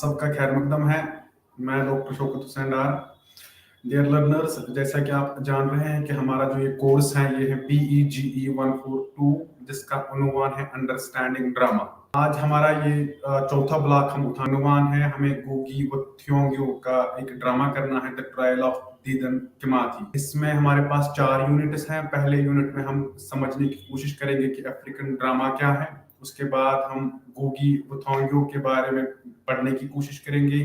सबका खैर मकदम है। मैं डॉक्टर शौकत हुसैन डार। डियर लर्नर्स, जैसा कि आप जान रहे हैं कि हमारा जो ये कोर्स है ये है PEGE 142, जिसका अनुवाद है अंडरस्टैंडिंग ड्रामा। आज हमारा ये चौथा ब्लॉक हम अनुवाद है। हमें गोगी व थ्योंग्यो का एक ड्रामा करना है, द ट्रायल ऑफ दीदन किमाथी। इसमें हमारे पास 4 यूनिट्स हैं। पहले यूनिट में हम समझने की कोशिश करेंगे कि अफ्रीकन ड्रामा क्या है। उसके बाद हम गोगी व थ्योंग्यो के बारे में पढ़ने की कोशिश करेंगे,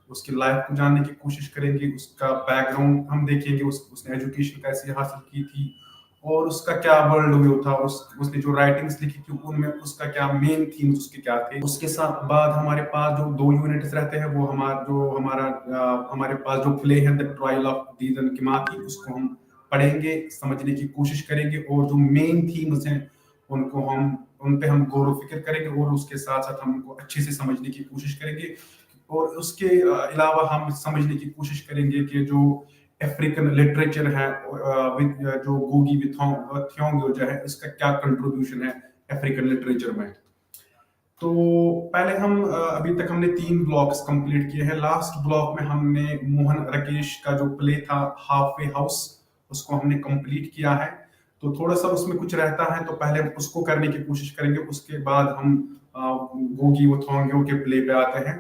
उसकी लाइफ को जानने की कोशिश करेंगे, उसका बैकग्राउंड हम देखेंगे, उसने एजुकेशन कैसे हासिल की थी और उसका क्या वर्ल्ड व्यू था, उसने जो राइटिंग्स लिखी थी उनमें उसका क्या मेन थीम्स उसके क्या थे। उसके साथ बाद हमारे पास जो 2 यूनिट्स रहते हैं वो हमारे पास जो प्ले है द ट्रायल ऑफ दीदन किमाती, उसको हम पढ़ेंगे, समझने की कोशिश करेंगे और जो मेन थीम्स हैं उन पे हम गौर फिक्र करेंगे और उसके साथ साथ हम उनको अच्छे से समझने की कोशिश करेंगे। और उसके अलावा हम समझने की कोशिश करेंगे कि जो अफ्रीकन लिटरेचर है, जो गोगी थ्योंग्यो जो है, इसका क्या कंट्रीब्यूशन है अफ्रीकन लिटरेचर में। तो पहले हम अभी तक हमने 3 ब्लॉक्स कंप्लीट किए हैं। लास्ट ब्लॉक में हमने मोहन राकेश का जो प्ले था हाफ वे हाउस, उसको हमने कंप्लीट किया है। तो थोड़ा सा उसमें कुछ रहता है, तो पहले उसको करने की कोशिश करेंगे, उसके बाद हम गोगी व थ्योंग्यो के प्ले पे आते हैं।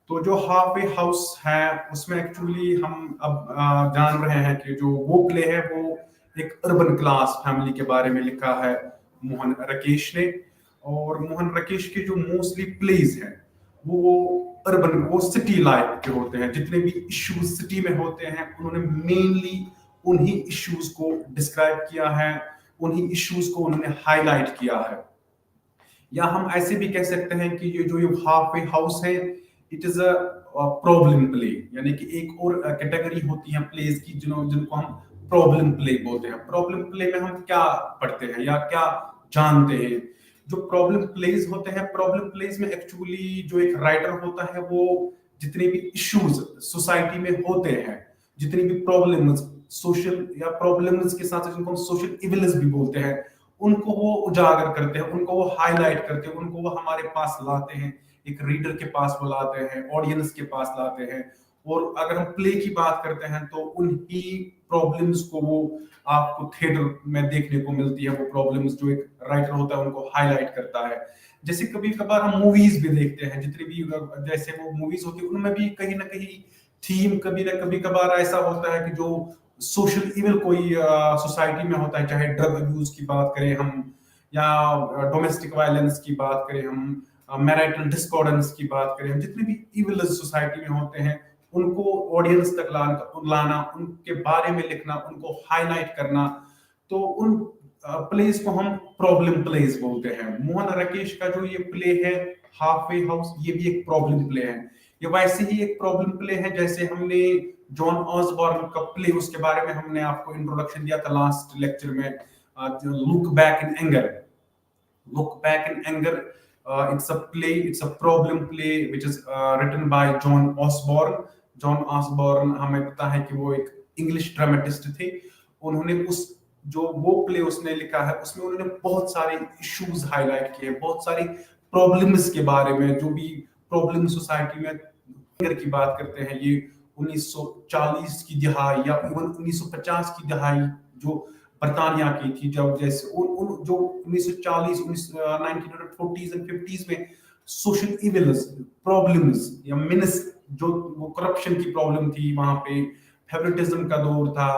तो जो हाफ वे हाउस है उसमें एक्चुअली हम अब जान रहे हैं कि जो वो प्ले है वो एक अर्बन क्लास फैमिली के बारे में लिखा है मोहन राकेश ने। और मोहन राकेश के जो मोस्टली प्लेज हैं वो सिटी लाइफ के होते हैं। जितने भी इश्यूज सिटी में होते हैं उन्होंने मेनली उन्हीं इश्यूज को डिस्क्राइब किया है, उन्हीं इश्यूज को उन्होंने हाईलाइट किया है। या हम ऐसे भी कह सकते हैं कि ये हाफ वे हाउस है, it is a problem play, यानी कि एक और कैटेगरी होती है प्लेज की जिनको हम प्रॉब्लम प्ले बोलते हैं। प्रॉब्लम प्ले में हम क्या पढ़ते हैं या क्या जानते हैं? जो प्रॉब्लम प्लेज होते हैं, प्रॉब्लम प्लेज में एक्चुअली जो एक राइटर होता है वो जितने भी इश्यूज सोसाइटी में होते हैं, जितनी भी प्रॉब्लम्स सोशल या प्रॉब्लम्स के साथ जिनको हम सोशल इविल्स भी बोलते हैं, उनको वो उजागर करते हैं, उनको वो हाईलाइट करते हैं, उनको वो हमारे पास लाते हैं, एक रीडर के पास वो लाते हैं, ऑडियंस के पास लाते हैं। और अगर हम प्ले की बात करते हैं तो उन्हीं प्रॉब्लम्स को वो आपको थिएटर में देखने को मिलती है। वो प्रॉब्लम्स जो एक राइटर होता है उनको हाईलाइट करता है। जैसे कभी कभार हम मूवीज भी देखते हैं, जितनी भी जैसे वो मूवीज होती है उनमें भी कहीं ना कहीं थीम कभी ना कभी कभार ऐसा होता है कि जो सोशल इविल कोई सोसाइटी में होता है, चाहे ड्रग अब्यूज की बात करें हम या डोमेस्टिक वायलेंस की बात करें हम, मैरिटल डिस्कॉर्डेंस की बात करें हम, जितने भी इविल सोसाइटी में होते हैं उनको ऑडियंस तक लाना, उनके बारे में लिखना, उनको हाईलाइट करना। तो उन प्लेस को हम प्रॉब्लम प्लेस बोलते हैं। मोहन राकेश का जो ये प्ले है हाफ वे हाउस, ये भी एक प्रॉब्लम प्ले है। ये वैसे ही एक प्रॉब्लम प्ले है जैसे हमने जॉन ऑसबॉर्न का प्ले, उसके बारे में हमने आपको इंट्रोडक्शन दिया था लास्ट लेक्चर में, look back in anger. Look back in anger, it's a problem play which is written by John Osborne. John Osborne हमें पता है कि वो एक इंग्लिश ड्रामेटिस्ट थे। उन्होंने जो वो प्ले उसने लिखा है उसमें उन्होंने बहुत सारे इश्यूज हाईलाइट किए, बहुत सारी प्रॉब्लम्स के बारे में, जो भी प्रॉब्लम सोसाइटी में की बात करते हैं। ये 1940 की दिहाई या इवन 1950 की दिहाई जो बर्तानिया की थी, जब जैसे जो 1940 1940s एंड 50s में सोशल इविल्स, प्रॉब्लम्स या मिनस, जो वो करप्शन की प्रॉब्लम थी वहां पे, फेवरेटिज्म का दौर था,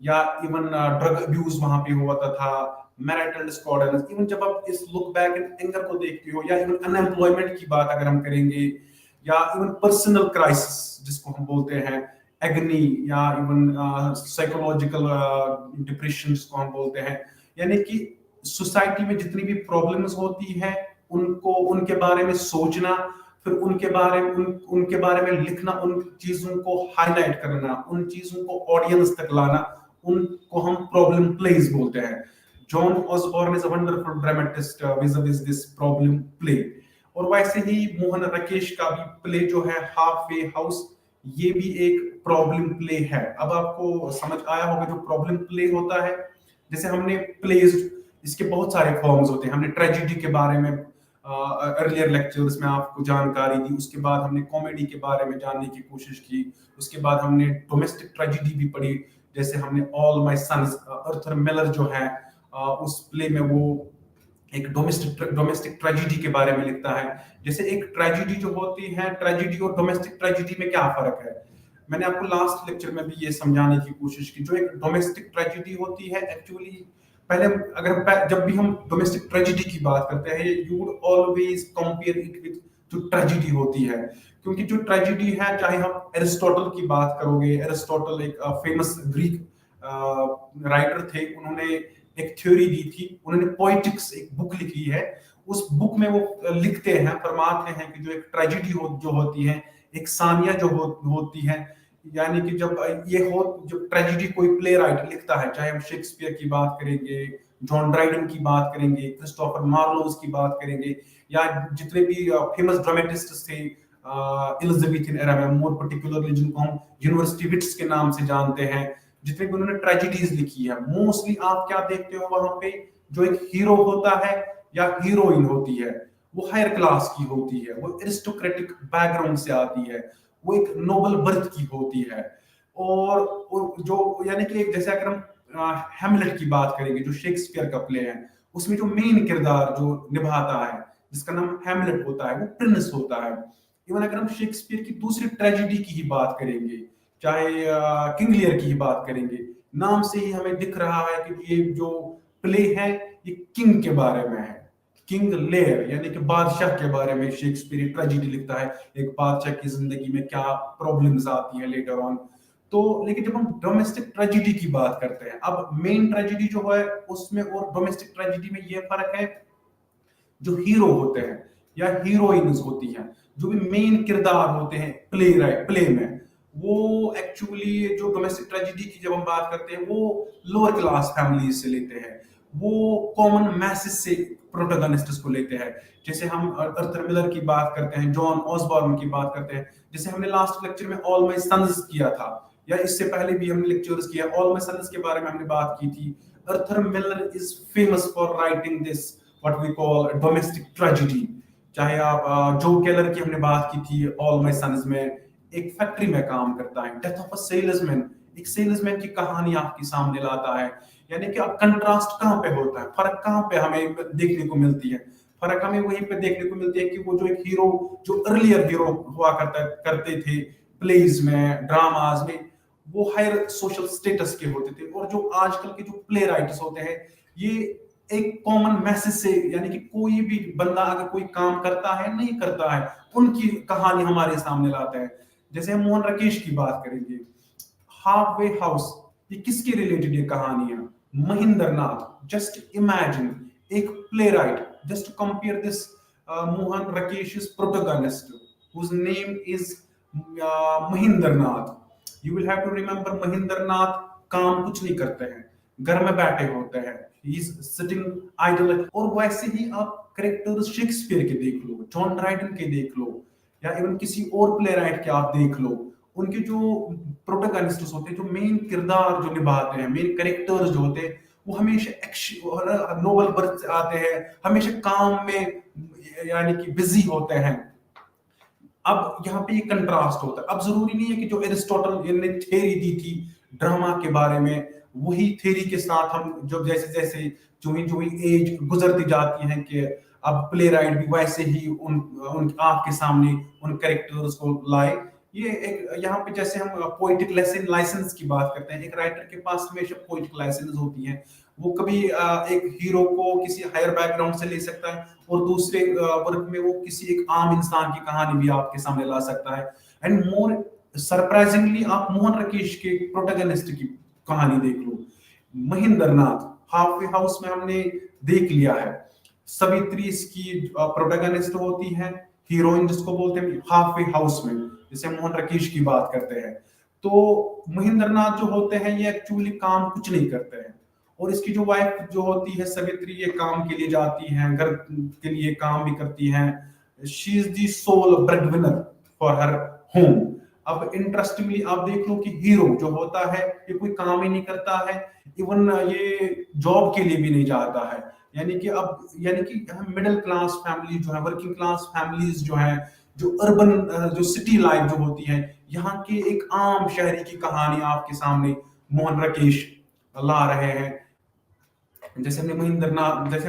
या इवन ड्रग अब्यूज वहां पे हुआ था, मैरिटल डिसऑर्डर्स। इवन जब आप इस लुक बैक इन एंगर को देखते हो, या इवन अनएम्प्लॉयमेंट की बात अगर हम करेंगे, या इवन पर्सनल क्राइसिस जिसको हम बोलते हैं, एग्नी, या इवन साइकोलॉजिकल डिप्रेशन जिसको हम बोलते हैं, यानी कि सोसाइटी में जितनी भी प्रॉब्लम्स होती है उनको, उनके बारे में सोचना, फिर उनके बारे में लिखना, उन चीजों को हाईलाइट करना, उन चीजों को ऑडियंस तक लाना, उनको हम प्रॉब्लम प्लेज बोलते हैं। John Osborne is a wonderful dramatist vis-a-vis this problem play. और वैसे ही मोहन राकेश का भी प्ले जो है हाफ वे हाउस, ये भी एक प्रॉब्लम प्ले है। अब आपको समझ आया होगा जो प्रॉब्लम प्ले होता है। जैसे हमने प्लेज, इसके बहुत सारे फॉर्म्स होते हैं। हमने ट्रेजेडी के बारे में अर्लियर लेक्चर्स में आपको जानकारी दी। उसके बाद हमने कॉमेडी के बारे में जानने की कोशिश की। उसके बाद हमने डोमेस्टिक ट्रेजिडी भी पढ़ी, जैसे हमने all my sons, Arthur Miller जो है उस प्ले में वो एक डोमेस्टिक ट्रेजिडी के बारे में लिखता है। जैसे एक ट्रेजिडी जो होती है, ट्रेजिडी और डोमेस्टिक ट्रेजिडी में क्या फर्क है, मैंने आपको लास्ट लेक्चर में भी ये समझाने की कोशिश की। जो एक डोमेस्टिक ट्रेजिडी होती है एक्चुअली, पहले जब भी हम डोमेस्टिक ट्रेजिडी की बात करते हैं, you would always compare it with जो ट्रेजिडी होती है। क्योंकि जो ट्रेजिडी है, चाहे हम एरिस्टोटल की बात करोगे, एरिस्टोटल एक फेमस ग्रीक राइटर थे, उन्होंने एक थ्योरी दी थी, उन्होंने पोएटिक्स एक बुक लिखी है। उस बुक में वो लिखते हैं, फरमाते हैं कि जो एक ट्रेजिडी जो होती है, एक सानिया जो होती है, यानी कि जब ट्रेजिडी कोई प्ले राइटर लिखता है, चाहे हम शेक्सपियर की बात करेंगे, जॉन ड्राइडन की बात करेंगे, क्रिस्टोफर मार्लोज की बात करेंगे, या जितने भी फेमस ड्रामेटिस्ट थे एलिजाबेथन एरा में, मोर पर्टिकुलरली जिनको हम यूनिवर्सिटी विट्स के नाम से जानते हैं, जितने भी उन्होंने ट्रेजिडीज लिखी है, मोस्टली आप क्या देखते हो वहां पे, जो एक हीरो होता है या हीरोइन होती है, वो हायर क्लास की होती है, वो एरिस्टोक्रेटिक बैकग्राउंड से आती है, वो एक नोबल बर्थ की होती है। और जो यानी कि जैसे अगर हम हैमलेट की बात करेंगे, जो शेक्सपियर का प्ले है, उसमें जो मेन किरदार जो निभाता है, जिसका नाम हैमलेट होता है, वो प्रिंस होता है। इवन अगर हम शेक्सपियर की दूसरी ट्रेजिडी की ही बात करेंगे, चाहे किंग लियर की ही बात करेंगे, नाम से ही हमें दिख रहा है कि ये जो प्ले है ये किंग के बारे में है। किंग लेयर यानी कि बादशाह के बारे में शेक्सपियर ट्रेजिडी लिखता है, एक बादशाह की जिंदगी में क्या प्रॉब्लम्स आती हैं लेटर ऑन। तो लेकिन जब हम डोमेस्टिक ट्रेजिडी की बात करते हैं, अब मेन ट्रेजिडी जो है उसमें और डोमेस्टिक ट्रेजिडी में ये फर्क है, जो हीरो होते हैं या हीरोइंस होती हैं, जो भी मेन किरदार होते हैं प्ले में, वो एक्चुअली जो डोमेस्टिक ट्रेजिडी की जब हम बात करते हैं, वो लोअर क्लास फैमिली से लेते हैं, वो कॉमन मैसेज से प्रोटोगनिस्ट को लेते हैं। जैसे हम अर्थर मिलर की बात करते हैं, जॉन ऑसबॉर्न की बात करते हैं, जैसे हमने लास्ट लेक्चर में ऑल माय सन्स किया था, या इससे पहले भी हमने लेक्चर्स किया, ऑल माय सन्स के बारे में हमने बात की थी। Arthur Miller is famous for writing this what we call domestic tragedy. चाहे आप जो केलर की हमने बात की थी ऑल माय सन्स में, एक फैक्ट्री में काम करता है, डेथ ऑफ अ सेल्समैन, एक सेल्समैन की कहानी आपके सामने लाता है। यानी कि अब कंट्रास्ट कहाँ पे होता है, फर्क कहाँ पे हमें देखने को मिलती है, फर्क हमें वहीं पे देखने को मिलती है कि वो जो एक हीरो, जो अर्लियर हीरो हुआ करते थे प्लेज में, ड्रामाज में, वो हायर सोशल स्टेटस के होते थे। और जो आजकल के जो प्ले राइटर्स होते हैं, ये एक कॉमन मैसेज से, यानी कि कोई भी बंदा अगर कोई काम करता है नहीं करता है, उनकी कहानी हमारे सामने लाता है। जैसे हम मोहन राकेश की बात करेंगे, हाफ वे हाउस, ये किसके रिलेटेड ये कहानी है, महिंद्र नाथ। जस्ट इमेजिन एक playwright, just compare this Mohan Rakesh protagonist whose name is Mahendra Nath. You will have to remember Mahendra Nath काम कुछ नहीं करते हैं, घर में बैठे होते हैं, ही इज सिटिंग आइडल। और वैसे ही आप कैरेक्टर्स शेक्सपियर के देख लो, जॉन ड्राइडन के देख लो, या इवन किसी और प्ले राइट के आप देख लो, उनके जो प्रोटोगनिस्ट होते हैं, जो मेन किरदार जो निभाते हैं, मेन कैरेक्टर्स जो होते हैं, वो हमेशा नोबल बर्थ से आते हैं, हमेशा काम में यानी कि बिजी होते हैं। अब यहाँ पे ये कंट्रास्ट होता है। अब जरूरी नहीं है कि जो एरिस्टोटल ने थ्योरी दी थी ड्रामा के बारे में, वही थ्योरी के साथ हम जब जैसे जैसे जो ही एज गुजरती जाती है, कि अब प्ले राइट भी वैसे ही उन आपके सामने उन कैरेक्टर्स को लाए। ये एक यहाँ पे जैसे हम पोएटिक लाइसेंस की बात करते हैं, एक राइटर के पास हमेशा पोएटिक लाइसेंस होती है। वो कभी एक हीरो को किसी हायर बैकग्राउंड से ले सकता है, और दूसरे वर्क में वो किसी एक आम इंसान की कहानी भी आपके सामने ला सकता है। एंड मोर सरप्राइजिंगली आप मोहन राकेश के प्रोटोगनिस्ट की कहानी देख लो, महिंद्र नाथ। हाफ वे हाउस में हमने देख लिया है, सवित्री इसकी प्रोटोगनिस्ट होती है, हीरोइन जिसको बोलते हैं हाफ वे हाउस में, जैसे मोहन राकेश की बात करते हैं। तो महिंद्र नाथ जो होते हैं, ये एक्चुअली काम कुछ नहीं करते हैं, और इसकी जो वाइफ जो होती है सवित्री, ये काम के लिए जाती हैं, घर के लिए काम भी करती हैं। She is the sole bread winner for her home. अब इंटरेस्टिंगली आप देख लो कि हीरो जो होता है, ये कोई काम ही नहीं करता है, इवन ये जॉब के लिए भी नहीं जाता है, यानी कि मिडिल क्लास फैमिली जो है, वर्किंग क्लास फैमिलीज जो है, जो अर्बन जो सिटी लाइफ जो होती है, यहाँ के एक आम शहरी की कहानी आपके सामने मोहन राकेश ला रहे हैं। जैसे हम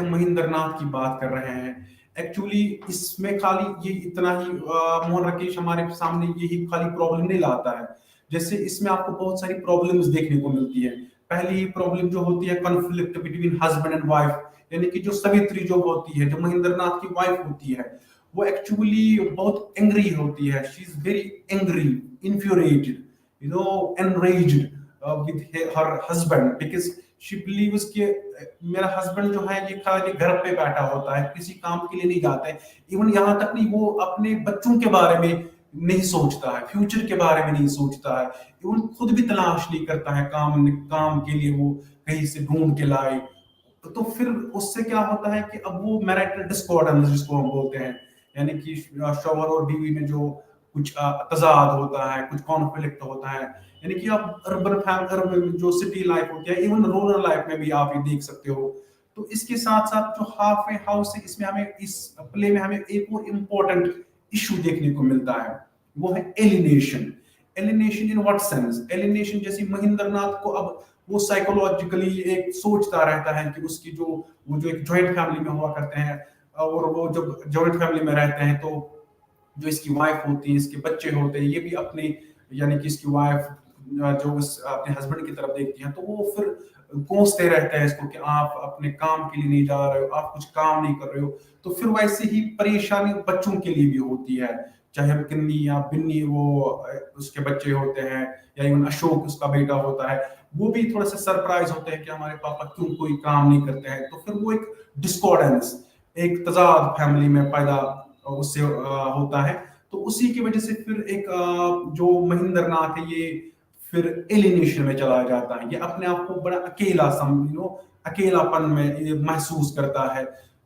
महेंद्र नाथ की बात कर रहे हैं, एक्चुअली इसमें खाली ये इतना ही मोहन राकेश हमारे सामने यही खाली प्रॉब्लम नहीं लाता है। जैसे इसमें आपको बहुत सारी प्रॉब्लम्स देखने को मिलती है। पहली प्रॉब्लम जो होती है conflict between husband and wife, यानी कि जो सवित्री जो होती है, जो महेंद्र नाथ की वाइफ होती है, वो एक्चुअली बहुत एंग्री होती है। She is very angry, infuriated, enraged with her husband because she believes कि मेरा हस्बैंड जो है ये खाली घर पे बैठा होता है, किसी काम के लिए नहीं जाता है। इवन यहाँ तक नहीं, वो अपने बच्चों के बारे में नहीं सोचता है, फ्यूचर के बारे में नहीं सोचता है, इवन खुद भी तलाश नहीं करता है काम के लिए वो कहीं से ढूंढ के लाए। तो फिर उससे क्या होता है कि अब वो मैरिटल डिस्कॉर्डेंस जिसको हम बोलते हैं, यानी कि शौहर और बीवी में जो कुछ तजाद होता है, कुछ कॉन्फ्लिक्ट होता है। यानी कि आप अर्बन जो सिटी लाइफ होती है, इवन रूरल लाइफ में भी आप ये देख सकते हो। तो इसके साथ साथ जो हाफ वे हाउस है, इसमें हमें इस प्ले में हमें एक और इम्पोर्टेंट इशू देखने को मिलता है, वो है alienation. Alienation in what sense? Alienation जैसे महेंद्र नाथ को अब वो साइकोलॉजिकली एक सोचता रहता है कि उसकी वो जो एक जॉइंट फैमिली में हुआ करते हैं, और वो जब जॉइंट फैमिली में रहते हैं तो जो इसकी वाइफ होती है, इसके बच्चे होते हैं, ये भी अपने, यानी कि इसकी वाइफ जो अपने हस्बैंड की तरफ देखती है, तो वो फिर कोसते रहते हैं इसको कि आप अपने काम के लिए नहीं जा रहे हो, आप कुछ काम नहीं कर रहे हो। तो फिर वैसे ही परेशानी बच्चों के लिए भी होती है, चाहे किन्नी या बिन्नी वो उसके बच्चे होते हैं, या इवन अशोक उसका बेटा होता है, वो भी थोड़ा सा सरप्राइज होते हैं कि हमारे पापा क्यों कोई काम नहीं करते हैं। तो फिर वो एक डिस्कॉर्डेंस, एक तजाद फैमिली में पैदा उससे होता है। तो उसी की वजह से फिर एक जो महेंद्र नाथ है, ये फिर एलिनेशन में चला जाता है। ये अपने आप को बड़ा अकेला अकेलापन में ये महसूस करता है।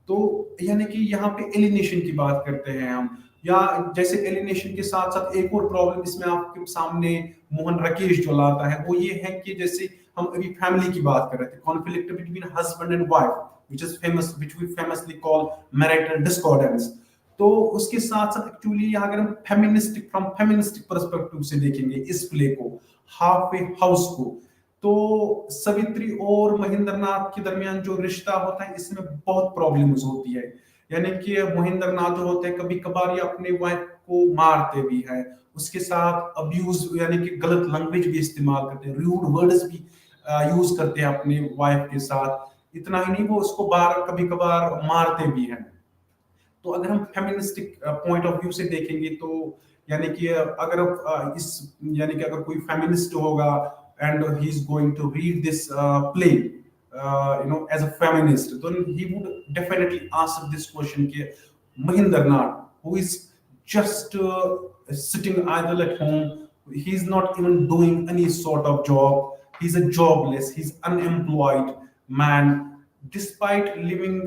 तो यानी कि यहाँ पे एलिनेशन की बात करते हैं हम, या जैसे एलिनेशन के साथ साथ एक और प्रॉब्लम इसमें आपके सामने मोहन राकेश जो लाता है, वो ये है कि जैसे हम अभी फैमिली की बात कर रहे थे, conflict between husband and wife, which we famously call marital discordance। तो उसके साथ साथ एक्चुअली अगर हम फेमिनिस्टिक पर्सपेक्टिव से देखेंगे इस प्ले को, हाफ वे हाउस को, तो सवित्री और महेंद्र नाथ के दरमियान जो रिश्ता होता है, इसमें बहुत प्रॉब्लम्स होती है। यानी कि महेंद्र नाथ जो होते हैं, कभी कभार ये अपने वाइफ को मारते भी है, उसके साथ अब्यूज यानी कि गलत लैंग्वेज भी इस्तेमाल करते हैं, रूड वर्ड्स भी यूज करते हैं अपने वाइफ के साथ। इतना ही नहीं, वो उसको बार कभी कभार मारते भी हैं। तो अगर हम फेमिनिस्टिक पॉइंट ऑफ व्यू से देखेंगे, तो यानी कि अगर यानी कि अगर कोई फेमिनिस्ट होगा and he is going to read this play as a feminist, तो he would definitely ask this question कि Mahendra Nath, who is just sitting idle at home, he's not even doing any sort of job, he's a jobless, he's unemployed man, despite living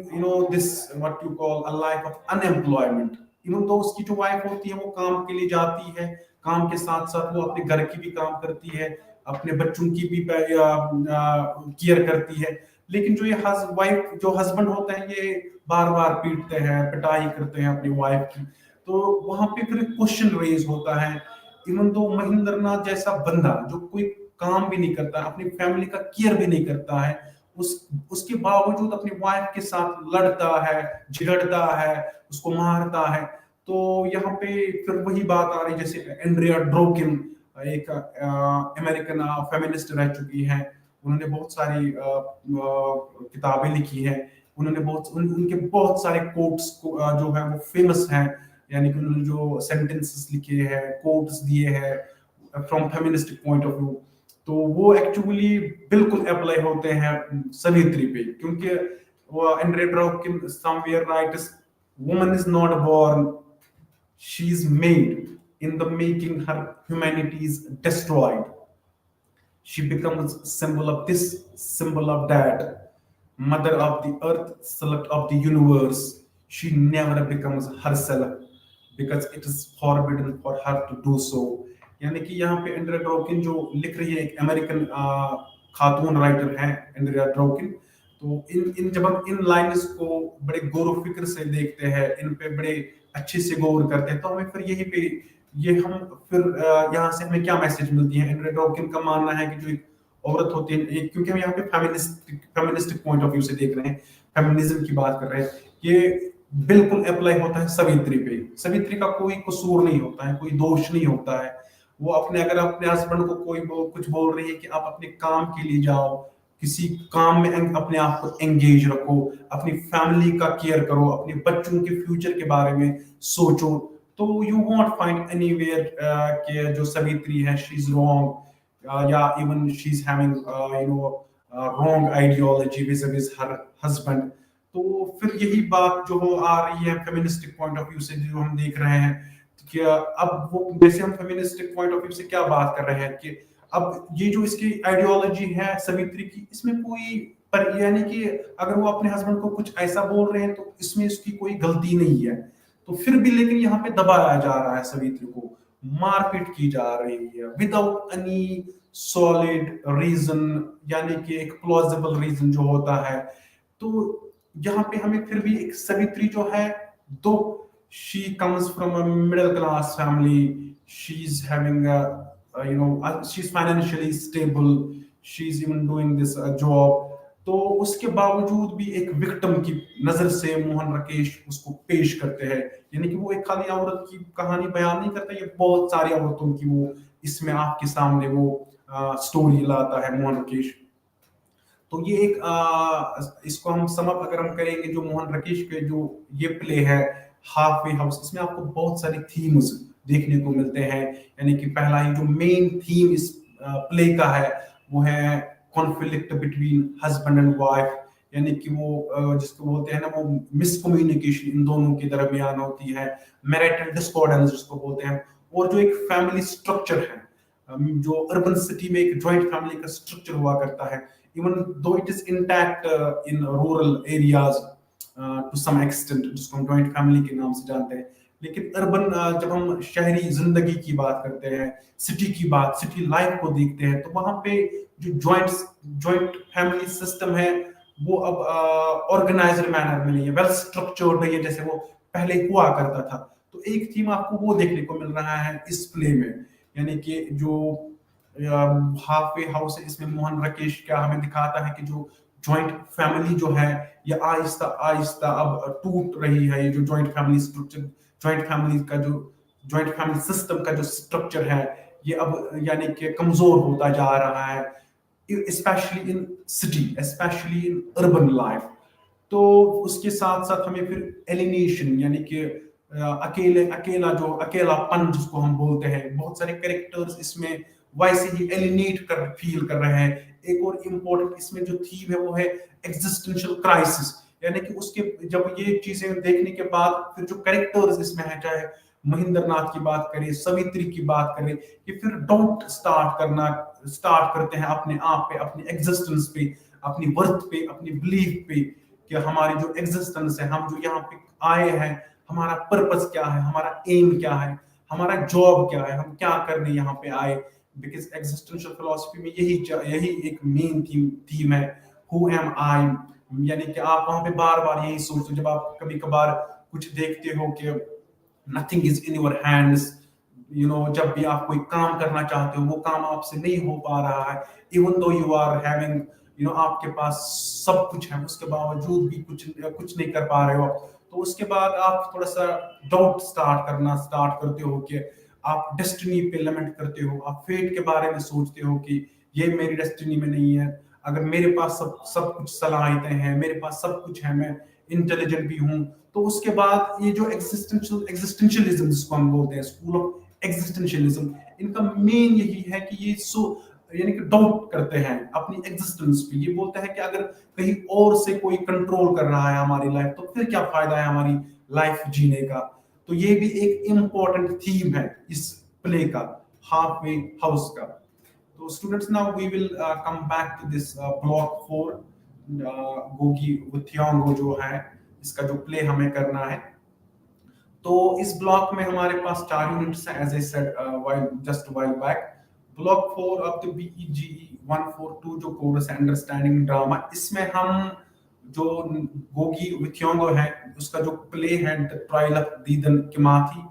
this what you call a life of unemployment। Even तो उसकी जो wife होती है वो काम के लिए जाती है, काम के साथ साथ वो अपने घर की भी काम करती है, अपने बच्चों की भी केयर करती है। लेकिन जो ये वाइफ जो हस्बैंड होते हैं, ये बार बार पीटते हैं, पिटाई करते हैं अपनी वाइफ की। तो वहां पे फिर क्वेश्चन रेज होता है, इवन तो महेंद्र नाथ जैसा बंदा जो कोई काम भी नहीं करता, अपनी फैमिली का केयर भी नहीं करता है, उसके बावजूद अपनी वाइफ के साथ लड़ता है, झगड़ता है, उसको मारता है। तो यहाँ पे फिर वही बात आ रही, जैसे एंड्रिया ड्रोकिन एक अमेरिकन फेमिनिस्ट रह चुकी हैं, उन्होंने बहुत सारी किताबें लिखी हैं, उन्होंने उनके बहुत सारे कोट्स जो है वो फेमस हैं, यानी कि उन्होंने जो सेंटेंसेस लिखे हैं, कोट्स दिए हैं from feministic point of view, तो वो एक्चुअली बिल्कुल अप्लाई होते हैं सवित्री पे। क्योंकि वो Andrea Dworkin somewhere writes, woman is not born, she is made, in the making her humanity is destroyed, she becomes symbol of this, symbol of that, mother of the earth, select of the universe, she never becomes herself because it is forbidden for her to do so। यानी कि यहाँ पे Andrea ड्रोकिन जो लिख रही है, एक American खातून writer है एंड्रिया ड्रोकिन, तो इन इन जब हम इन लाइन्स को बड़े गौर फिक्र से देखते हैं, इन पे बड़े अच्छे से गौर करते हैं, तो हमें फिर यही पे ये हम फिर यहाँ से हमें क्या मैसेज मिलती है। एंड्रे डॉकिन का मानना है कि जो एक औरत होती है, एक क्योंकि हम यहाँ पे फेमिनिस्टिक पॉइंट ऑफ व्यू से देख रहे हैं, फेमिनिज्म की बात कर रहे हैं, ये बिल्कुल अप्लाई होता है सवित्री पे। सवित्री का कोई कसूर नहीं होता है, कोई दोष नहीं होता है। वो अपने अगर अपने हस्बैंड को कोई कुछ बोल रही है कि आप अपने काम के लिए जाओ, किसी काम में अपने आप को एंगेज रखो, अपनी फैमिली का केयर करो, अपने बच्चों के फ्यूचर के बारे में सोचो, तो यू वॉन्ट फाइंड एनीवेयर कि जो सवित्री है शी इज रॉन्ग, या even she is having wrong ideology vis-a-vis her husband. तो फिर यही बात जो हो आ रही है फेमिनिस्टिक पॉइंट ऑफ व्यू से जो हम देख रहे हैं कि अब वो जैसे हम फेमिनिस्टिक पॉइंट ऑफ व्यू से क्या बात कर रहे हैं कि अब ये जो इसकी आइडियोलॉजी है सवित्री की, इसमें कोई पर यानी कि अगर वो अपने हस्बैंड को कुछ ऐसा बोल रहे हैं तो इसमें इसकी कोई गलती नहीं है, तो फिर भी लेकिन यहाँ पे दबाया जा रहा है सवित्री को, मारपीट की जा रही है विदाउट एनी सॉलिड रीजन, यानी कि एक प्लॉजिबल रीजन जो होता है। तो यहाँ पे हमें फिर भी एक सवित्री जो है, दो she comes from a middle class family, she's having a she's financially stable, she's even doing this job, तो उसके बावजूद भी एक विक्टिम की नजर से मोहन राकेश उसको पेश करते हैं। यानी कि वो एक खाली औरत की कहानी बयान नहीं करता, ये बहुत सारी औरतों की वो इसमें आपके सामने वो स्टोरी लाता है मोहन राकेश। तो ये एक इसको हम समअप अगर हम करेंगे, जो मोहन राकेश के जो ये प्ले है हाफ वे हाउस, इसमें आपको बहुत सारे थीम्स देखने को मिलते हैं। यानी कि पहला ही जो मेन थीम इस प्ले का है वो है conflict between husband and wife, यानी कि वो जिसको बोलते हैं ना वो मिसकम्युनिकेशन इन दोनों के दरमियान होती है, मैरिटल डिस्कॉर्डेंस जिसको बोलते हैं। और जो एक फैमिली स्ट्रक्चर है, जो अर्बन सिटी में एक जॉइंट फैमिली का स्ट्रक्चर हुआ करता है, even though it is intact in rural areas to some extent, जिसको हम जॉइंट फैमिली के नाम से जानते हैं, लेकिन अर्बन जब हम शहरी जिंदगी की बात करते हैं, सिटी की बात, सिटी लाइफ को देखते हैं, तो वहां पे जो जॉइंट फैमिली सिस्टम है वो अब ऑर्गेनाइज्ड मैनर में नहीं है, वेल स्ट्रक्चर्ड नहीं है जैसे वो पहले हुआ करता था। तो एक थीम आपको वो देखने को मिल रहा है इस प्ले में, यानी कि जो हाफ वे हाउस है, इसमें मोहन राकेश क्या हमें दिखाता है कि जो जॉइंट फैमिली जो है ये आहिस्ता आहिस्ता अब टूट रही है। ये जो joint family structure, joint family का जो जॉइंट फैमिली सिस्टम का जो स्ट्रक्चर है ये अब यानी कि कमजोर होता जा रहा है, specially in city, specially in urban life. तो उसके साथ साथ हमें फिर एलिनेशन, यानी कि अकेलापन जिसको हम बोलते हैं, बहुत सारे कैरेक्टर्स इसमें वैसे ही एलिनेट कर फील कर रहे हैं। एक और इम्पोर्टेंट इसमें जो थीम है वो है एग्जिस्टेंशियल क्राइसिस, यानी कि उसके जब ये चीजें देखने के बाद फिर जो कैरेक्टर्स इसमें है, चाहे महेंद्र नाथ की बात करें, सवित्री की बात करें, ये फिर डाउट स्टार्ट करते हैं अपने आप पे, अपनी एग्जिस्टेंस पे, अपनी वर्थ पे, अपनी बिलीफ पे कि हमारी जो एग्जिस्टेंस है, हम जो यहाँ पे आए हैं, हमारा पर्पस क्या है, हमारा एम क्या है, हमारा जॉब क्या है, हम क्या करने यहाँ पे आए। बिकॉज एग्जिस्टेंशियल फिलॉसफी में यही एक मेन थीम है, हु एम आई। यानी कि आप वहां पे बार बार यही सोचते हो, जब आप कभी कभार कुछ देखते हो कि nothing is in your hands, जब भी आप कोई काम करना चाहते हो वो काम आपसे नहीं हो पा रहा है, even though you are having आपके पास सब कुछ है, उसके बावजूद भी कुछ नहीं कर पा रहे हो, तो उसके बाद आप थोड़ा सा डाउट स्टार्ट करते हो कि आप डेस्टिनी पे लमेंट करते हो, आप फेट के बारे में सोचते हो कि ये मेरी डेस्टिनी में नहीं है। अगर मेरे पास सब कुछ सलाहियतें हैं, मेरे पास सब कुछ है, मैं इंटेलिजेंट भी हूँ, तो उसके बाद ये जो एग्जिस्टेंशियलिज्म जिसको हम बोलते हैं, स्कूल ऑफ एग्जिस्टेंशियलिज्म, इनका मेन यही है कि ये यानी कि डाउट करते हैं अपनी एग्जिस्टेंस पे। ये बोलते हैं कि अगर कहीं और से कोई कंट्रोल कर रहा है हमारी लाइफ, तो फिर क्या फायदा है हमारी लाइफ जीने का। तो ये भी एक इम्पोर्टेंट थीम है इस प्ले का, हाफ वे हाउस का। तो students, now we will come back to this block 4, गोगी विथयांगो जो है, इसका जो प्ले हमें करना है। तो इस ब्लॉक में हमारे पास 4 यूनिट्स हैं, as I said just while back. Block 4 of the BEGE 142 जो कोर्स है अंडरस्टैंडिंग ड्रामा, इसमें हम जो गोगी विथयोंगो है उसका जो प्ले है द ट्रायल ऑफ दीदन किमाथी,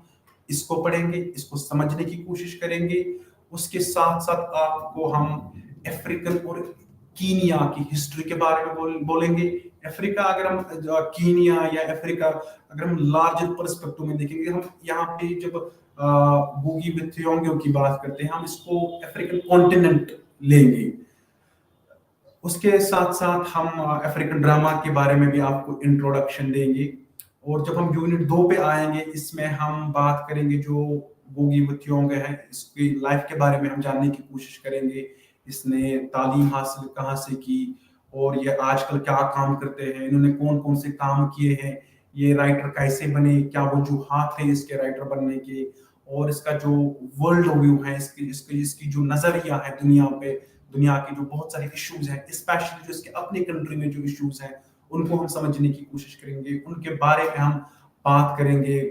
इसको पढ़ेंगे, इसको समझने की कोशिश करेंगे। उसके साथ साथ आपको हम अफ्रीकन और कीनिया की हिस्ट्री के बारे में बोलेंगे। अफ्रीका अगर हम कीनिया या अफ्रीका अगर हम लार्जर पर्सपेक्टिव में देखेंगे, हम यहाँ पे जब गोगी विथयोंगो की बात करते हैं, हम इसको अफ्रीकन कॉन्टिनेंट लेंगे। उसके साथ साथ हम अफ्रीकन ड्रामा के बारे में भी आपको इंट्रोडक्शन देंगे। और जब हम यूनिट 2 पे आएंगे, इसमें हम बात करेंगे जो गोगी विथयोंग है, इसकी लाइफ के बारे में हम जानने की कोशिश करेंगे। इसने तालीम हासिल कहाँ से की और ये आजकल क्या काम करते हैं, इन्होंने कौन कौन से काम किए हैं, ये राइटर कैसे बने, क्या वजूहात थे इसके राइटर बनने के, और इसका जो वर्ल्ड व्यू है, इसकी जो नजरिया है दुनिया पे, दुनिया के जो बहुत सारे इश्यूज हैं, स्पेशली जो इसके अपने कंट्री में जो इश्यूज हैं, उनको हम समझने की कोशिश करेंगे, उनके बारे में हम बात करेंगे।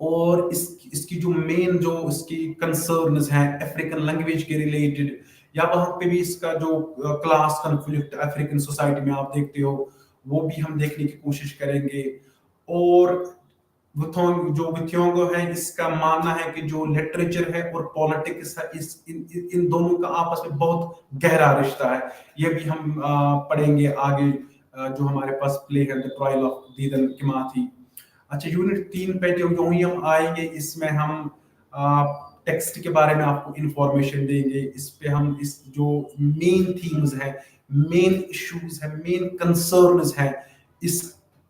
और इसकी जो मेन जो इसकी कंसर्न्स हैं अफ्रीकन लैंग्वेज के रिलेटेड, या वहां पे भी इसका जो क्लास कॉन्फ्लिक्ट अफ्रीकन सोसाइटी में आप देखते हो, वो भी हम देखने की कोशिश करेंगे। और जो विथयोंगो है, इसका मानना है कि जो लिटरेचर है और पॉलिटिक्स है, इन दोनों का आपस में बहुत गहरा रिश्ता है। ये भी हम पढ़ेंगे आगे, जो हमारे पास प्ले है द ट्रायल ऑफ दीदन किमाथी। अच्छा, यूनिट 3 पे जो ही हम आएंगे, इसमें हम टेक्स्ट के बारे में आपको इंफॉर्मेशन देंगे। इस पे हम इस जो मेन थीम्स हैं, मेन इश्यूज हैं, मेन कंसर्न्स हैं इस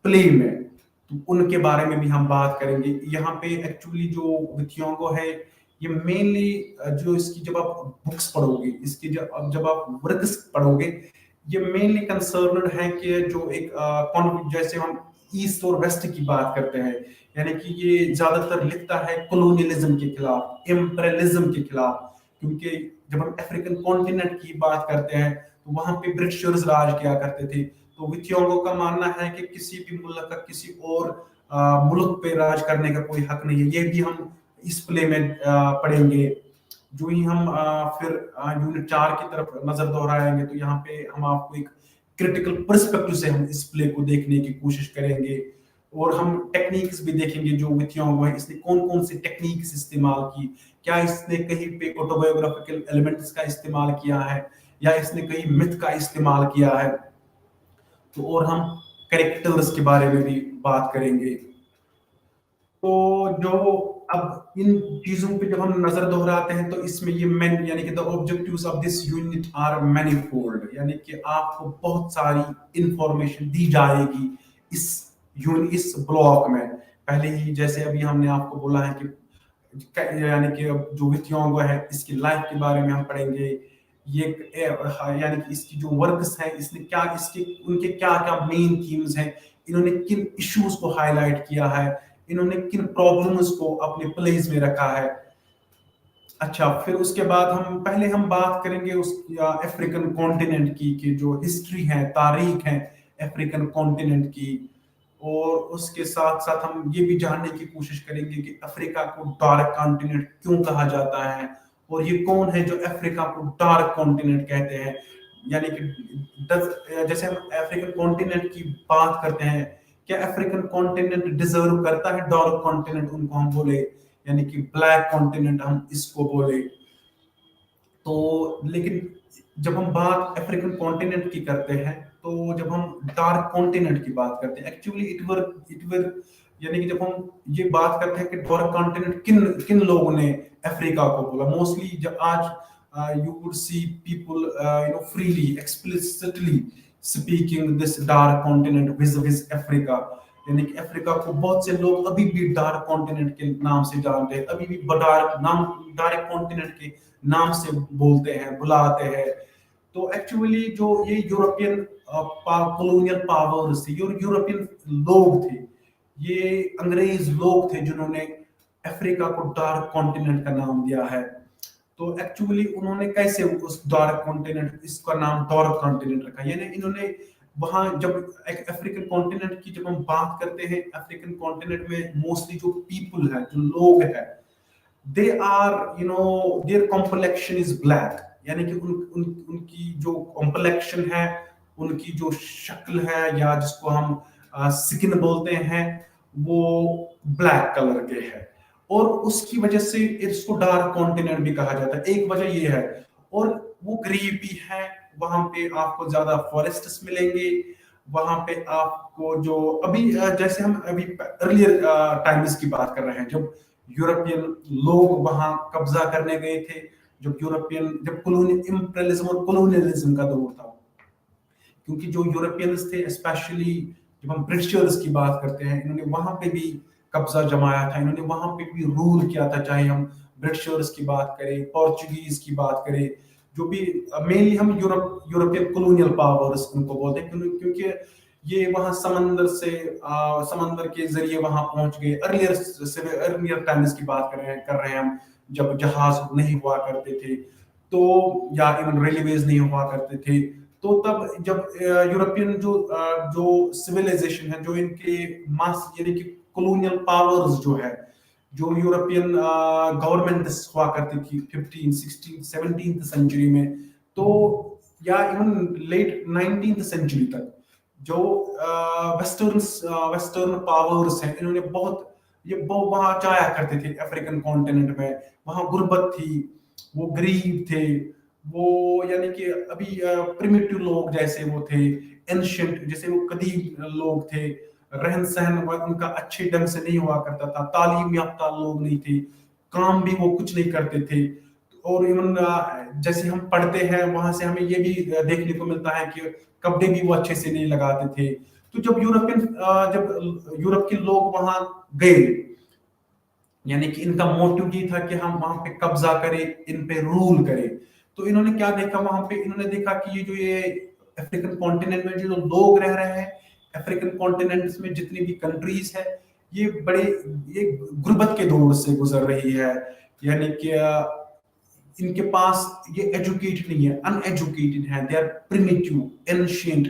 प्ले में, तो उनके बारे में भी हम बात करेंगे। यहाँ पे एक्चुअली जो विथयोंगो है, ये मेनली जो इसकी जब आप बुक्स पढ़ोगे, इसकी जब आप वर्क्स पढ़ोगे, ये मेनली कंसर्न्ड है कि जो एक जैसे हम ईस्ट और वेस्ट की बात करते हैं, यानी कि ये ज्यादातर लिखता है कॉलोनियलिज्म के खिलाफ, इम्पेरियलिज्म के खिलाफ। क्योंकि जब हम अफ्रीकन कॉन्टिनेंट की बात करते हैं, तो वहां पे ब्रिटिशर्स राज किया करते थे। तो विथयोंगो का मानना है कि किसी भी मुल्क का किसी और मुल्क पे राज करने का कोई हक नहीं है। ये भी हम इस प्ले में पढ़ेंगे। जो ही हम फिर यूनिट 4 की तरफ नजर दोहराएंगे, तो यहाँ पे हम आपको एक क्रिटिकल पर्सपेक्टिव से हम इस प्ले को देखने की कोशिश करेंगे। और हम टेक्निक्स भी देखेंगे जो विथयोंगो है, इसने कौन कौन सी टेक्निक्स इस्तेमाल की, क्या इसने कहीं पे ऑटोबायोग्राफिकल एलिमेंट्स का इस्तेमाल किया है, या इसने कहीं मिथ का इस्तेमाल किया है। तो और हम कैरेक्टर्स के बारे में भी बात करेंगे। तो जो अब इन चीजों पे जब हम नजर दोहराते हैं, तो इसमें ये मेन यानी कि the objectives of this unit are manifold, यानी कि आपको बहुत सारी इंफॉर्मेशन दी जाएगी इस इस ब्लॉक में। पहले ही जैसे अभी हमने आपको बोला है कि यानी कि जो विथयोंगो है, इसकी लाइफ के बारे में हम पढ़ेंगे। ये यानी कि इसकी जो वर्क्स हैं, इसने क्या इसके उनके क्या क्या मेन थीम्स हैं, इन्होंने किन इश्यूज को हाईलाइट किया है, इन्होंने किन प्रॉब्लम्स को अपने प्लेस में रखा है। अच्छा, फिर उसके बाद हम बात करेंगे उस अफ्रीकन कॉन्टिनेंट की, कि जो हिस्ट्री है, तारीख है अफ्रीकन कॉन्टिनेंट की। और उसके साथ साथ हम ये भी जानने की कोशिश करेंगे कि अफ्रीका को डार्क कॉन्टिनेंट क्यों कहा जाता है, और ये कौन है जो अफ्रीका को डार्क कॉन्टिनेंट कहते हैं। यानी कि जैसे हम अफ्रीकन कॉन्टिनेंट की बात करते हैं, क्या अफ्रीकन कॉन्टिनेंट डिजर्व करता है डार्क कॉन्टिनेंट उनको हम बोले, यानी कि ब्लैक कॉन्टिनेंट हम इसको बोले। तो लेकिन जब हम बात अफ्रीकन कॉन्टिनेंट की करते हैं, तो जब हम डार्क कॉन्टिनेंट की बात करते हैं, एक्चुअली इट वर यानी कि जब हम ये बात करते हैं कि डार्क कॉन्टिनेंट किन किन लोगों ने अफ्रीका को बोला, मोस्टली जब आज you would see people freely explicitly speaking this dark continent viz Africa. यानी कि अफ्रीका को बहुत से लोग अभी भी डार्क कॉन्टिनेंट के नाम से जानते हैं, अभी भी डार्क कॉन्टिनेंट के नाम से बोलते हैं, बुलाते हैं। तो एक्चुअली जो ये यूरोपियन कॉलोनियल पावर्स थे, यूरोपियन लोग थे, ये अंग्रेज लोग थे जिन्होंने अफ्रीका को डार्क कॉन्टिनेंट का नाम दिया है। तो एक्चुअली उन्होंने कैसे उस डार्क कॉन्टिनेंट, इसका नाम डार्क कॉन्टिनेंट रखा, यानी इन्होंने वहां जब एक अफ्रीकन कॉन्टिनेंट की जब हम बात करते हैं, अफ्रीकन कॉन्टिनेंट में मोस्टली जो पीपल है, जो लोग हैं, they are their complexion is black. यानी कि उनकी जो कॉम्प्लेक्शन है उनकी जो शक्ल है या जिसको हम स्किन बोलते हैं वो ब्लैक कलर के है, और उसकी वजह से इसको डार्क कॉन्टिनेंट भी कहा जाता है। एक वजह ये है, और वो गरीब भी है, वहां पे आपको ज्यादा फॉरेस्ट्स मिलेंगे, वहां पे आपको जो अभी जैसे हम अभी अर्लियर टाइम्स की बात कर रहे हैं, जब यूरोपियन लोग वहां कब्जा करने गए थे, जब कॉलोनियल इंपीरियलिज्म और कॉलोनियलिज्म का दौर था, क्योंकि जो यूरोपियंस थे स्पेशली, जब हम ब्रिटिशर्स की बात करते हैं, इन्होंने वहां पे भी कब्जा जमाया था, इन्होंने वहां पे भी रूल किया था, चाहे हम ब्रिटिशर्स की बात करें, पोर्चुगीज की बात करें, जो भी मेनली हम यूरोपियन कॉलोनियल पावर्स उनको बोलते हैं, क्योंकि ये वहां समंदर के जरिए वहां पहुंच गए। अर्लियर टाइम्स की बात कर रहे हैं हम, जब जहाज नहीं हुआ करते थे, तो या इवन रेलवेज नहीं हुआ करते थे, तो तब जब यूरोपियन जो सिविलाइजेशन है, जो इनके मास यानी कि कॉलोनियल पावर्स जो है, जो यूरोपियन गवर्नमेंट हुआ करती थी 15 16 17 सेंचुरी में, तो या इवन लेट 19th सेंचुरी तक, जो वेस्टर्न पावर्स हैं, इन्होंने बहुत वहां जाया करते थे अफ्रीकन कॉन्टिनेंट में, वहां गुर्बत थी, वो गरीब थे, वो यानी कि अभी प्रिमिटिव लोग जैसे वो थे, एंशियंट जैसे वो कदीम लोग थे, रहन सहन उनका अच्छे ढंग से नहीं हुआ करता था, तालीम याफ्ता लोग नहीं थे, काम भी वो कुछ नहीं करते थे, और इवन जैसे हम पढ़ते हैं वहां से हमें ये भी देखने को मिलता है कि कपड़े भी वो अच्छे से नहीं लगाते थे। तो जब यूरोप के लोग वहां गए, यानी कि इनका मोटिव ये था कि हम वहां पे कब्जा करें, इन पे रूल करें, तो इन्होंने क्या देखा वहां पे, इन्होंने देखा कि ये अफ्रीकन कॉन्टिनेंट में जो लोग रह रहे हैं, अफ्रीकन कॉन्टिनेंट में जितनी भी कंट्रीज है, ये गुर्बत के दौर से गुजर रही है, यानी कि इनके पास ये एजुकेटेड नहीं है, अनएजुकेटेड है, they are primitive, ancient,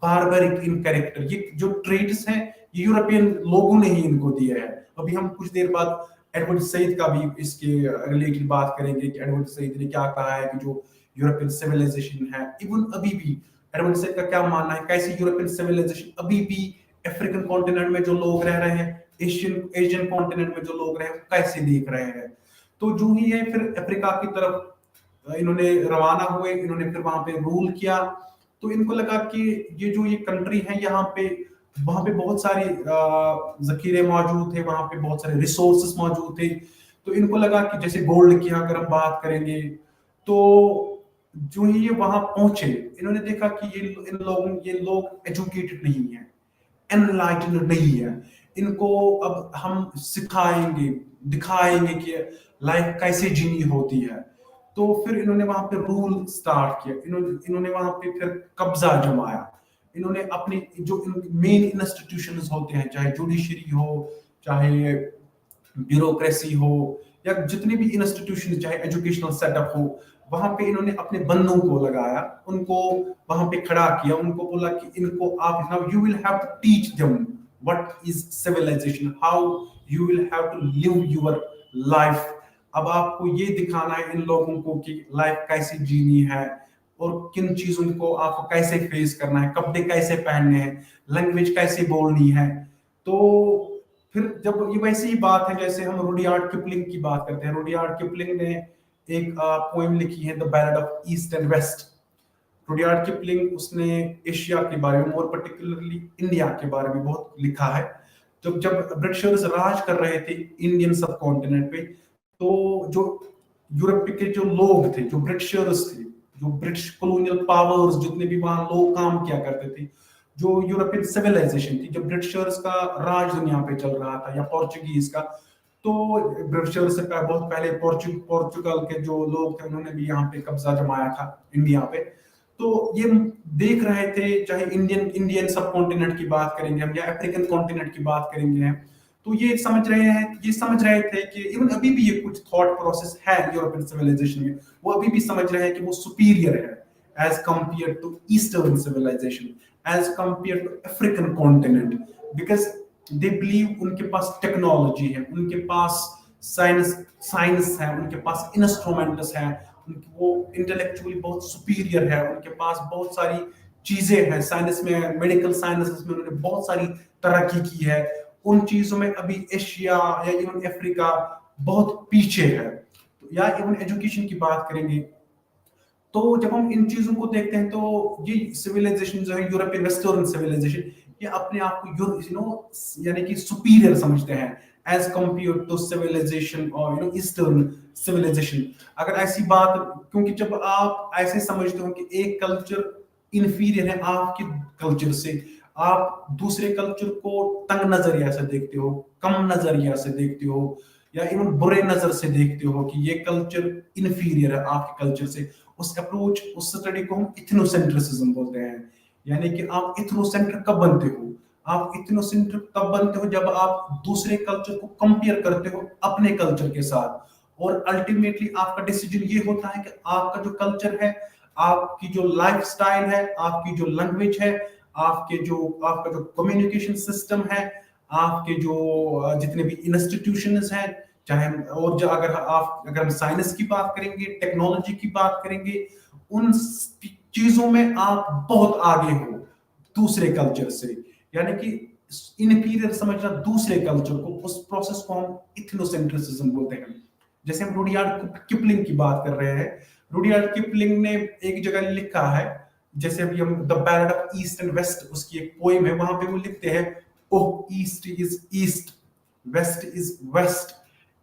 barbaric in character. ये जो ट्रेड्स हैं, ये यूरोपियन लोगों ने ही इनको दिया है। अभी हम कुछ देर बाद एडवर्ड सईद का भी इसके रिलेटेड बात करेंगे कि एडवर्ड सईद ने क्या कहा है कि जो यूरोपियन सिविलाइजेशन है, इवन अभी भी एडवर्ड सईद का क्या मानना है, कैसी यूरोपियन सिविलाइजेशन अभी भी अफ्रीकन कॉन्टिनेंट में जो लोग रह रहे हैं, एशियन कॉन्टिनेंट में जो लोग रहे हैं, कैसे देख रहे हैं। तो जो ही है फिर अफ्रीका की तरफ इन्होंने रवाना हुए, इन्होंने फिर वहां पे रूल किया, तो इनको लगा कि ये कंट्री है, यहाँ पे वहां पे बहुत सारे जखीरे मौजूद थे, वहां पे बहुत सारे रिसोर्सेस मौजूद थे, तो इनको लगा कि जैसे गोल्ड की अगर हम बात करेंगे, तो जो ही ये वहां पहुंचे, इन्होंने देखा कि ये लोग एजुकेटेड नहीं है, एनलाइटेंड नहीं है, इनको अब हम सिखाएंगे, दिखाएंगे कि लाइफ कैसे जीनी होती है। तो फिर इन्होंने वहां पे रूल स्टार्ट किया, इन्होंने वहां पे फिर कब्जा जमाया, इन्होंने अपने जो मेन इंस्टीट्यूशंस होते हैं, चाहे जुडिशरी हो, चाहे ब्यूरोक्रेसी हो, या जितने भी इंस्टीट्यूशन, चाहे एजुकेशनल सेटअप हो, वहां पे इन्होंने अपने बंदों को लगाया, उनको वहां पे खड़ा किया, उनको बोला कि इनको आप now you will have to teach them what is civilization, how you will have to live your life. अब आपको ये दिखाना है इन लोगों को कि लाइफ कैसे जीनी है, और किन चीजों को आपको कैसे फेस करना है, कपड़े कैसे पहनने हैं, लैंग्वेज कैसे बोलनी है। तो फिर जब ये वैसी ही बात है जैसे हम रुडयार्ड किपलिंग की बात करते हैं, रुडयार्ड किपलिंग ने एक पोएम लिखी है, the ballad of East and West. Rudyard Kipling उसने एशिया के बारे में, और पर्टिकुलरली इंडिया के बारे में बहुत लिखा है। जब जब ब्रिटिशर्स राज कर रहे थे इंडियन सब कॉन्टिनेंट पे, तो जो यूरोप के जो लोग थे, जो ब्रिटिशर्स थे, जो ब्रिटिश कॉलोनियल पावर्स, जितने भी वहां लोग काम किया करते थे, जो यूरोपियन सिविलाइजेशन थी, जब ब्रिटिशर्स का राज दुनिया पे चल रहा था, या पोर्चुगीज का, तो ब्रिटिशर्स से बहुत पहले पोर्चुगल के जो लोग थे, उन्होंने भी यहाँ पे कब्जा जमाया था इंडिया पे। तो ये देख रहे थे, चाहे इंडियन सब कॉन्टिनेंट की बात करेंगे हम, या अफ्रीकन कॉन्टिनेंट की बात करेंगे हम, तो ये समझ रहे थे कि इवन अभी भी ये कुछ थॉट प्रोसेस है यूरोपियन सिविलाइजेशन में, वो अभी भी समझ रहे हैं कि वो सुपीरियर है as compared to Eastern civilization, as compared to African continent, because they believe उनके पास टेक्नोलॉजी है, उनके पास साइंस है, उनके पास इंस्ट्रूमेंट्स है, वो इंटेलेक्चुअली बहुत सुपीरियर है, उनके पास बहुत सारी चीजें हैं साइंस में, मेडिकल साइंसेस में उन्होंने बहुत सारी तरक्की की है, उन चीजों में अभी एशिया या इवन अफ्रीका बहुत पीछे है। तो या इवन एजुकेशन की बात करेंगे, तो जब हम इन चीजों को देखते हैं तो ये सिविलाइजेशन जो है यूरोपियन वेस्टर्न सिविलाइजेशन, ये अपने आप को यानी कि सुपीरियर समझते हैं एज कंपेयर टू सिविलाइजेशन और ईस्टर्न सिविलाइजेशन। अगर ऐसी बात, क्योंकि जब आप ऐसे समझते हो कि एक कल्चर इंफीरियर है आपके कल्चर से, आप दूसरे कल्चर को तंग नजरिया से देखते हो, कम नजरिया से देखते हो, या इवन बुरे नजर से देखते हो कि ये कल्चर इंफीरियर है आपके कल्चर से, उस अप्रोच, उस स्टडी को हम इथनोसेंट्रिसिज्म बोलते हैं। यानी कि आप इथनोसेंट्रिक कब बनते हो? आप इथनोसेंट्रिक तब बनते हो जब आप दूसरे कल्चर को कंपेयर करते हो अपने कल्चर के साथ, और अल्टीमेटली आपका डिसीजन ये होता है कि आपका जो कल्चर है, आपकी जो लाइफस्टाइल है, आपकी जो लैंग्वेज है, आपका जो कम्युनिकेशन सिस्टम है, आपके जो जितने भी इंस्टीट्यूशंस हैं, चाहे हम, और जो अगर हम साइंस की बात करेंगे, टेक्नोलॉजी की बात करेंगे, उन चीजों में आप बहुत आगे हो दूसरे कल्चर से। यानी कि इनफीरियर समझना दूसरे कल्चर को, उस प्रोसेस को हम इथनोसेंट्रिसिज्म बोलते हैं। जैसे हम रुडयार्ड किपलिंग की बात कर रहे हैं, रुडयार्ड किपलिंग ने एक जगह लिखा है, जैसे अभी हम the ballad of East and West, उसकी एक पोएम है, वहां पे वो लिखते हैं, oh East is East, West is West,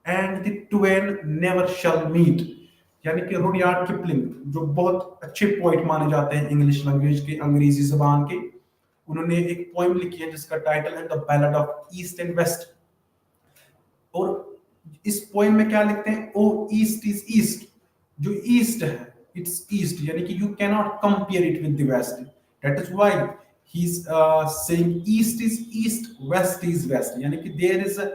and the twain never shall meet. यानी कि रुडयार्ड किपलिंग, जो बहुत अच्छे पोइट माने जाते हैं इंग्लिश लैंग्वेज के, अंग्रेजी जबान के, उन्होंने एक पोएम लिखी है जिसका टाइटल है the ballad of East and West. और इस पोएम में क्या लिखते हैं? ओ ईस्ट इज ईस्ट, जो ईस्ट है इट्स ईस्ट, यानी कि you can not compare it with the West. That is why he is saying East is East, West is West, यानी कि there is a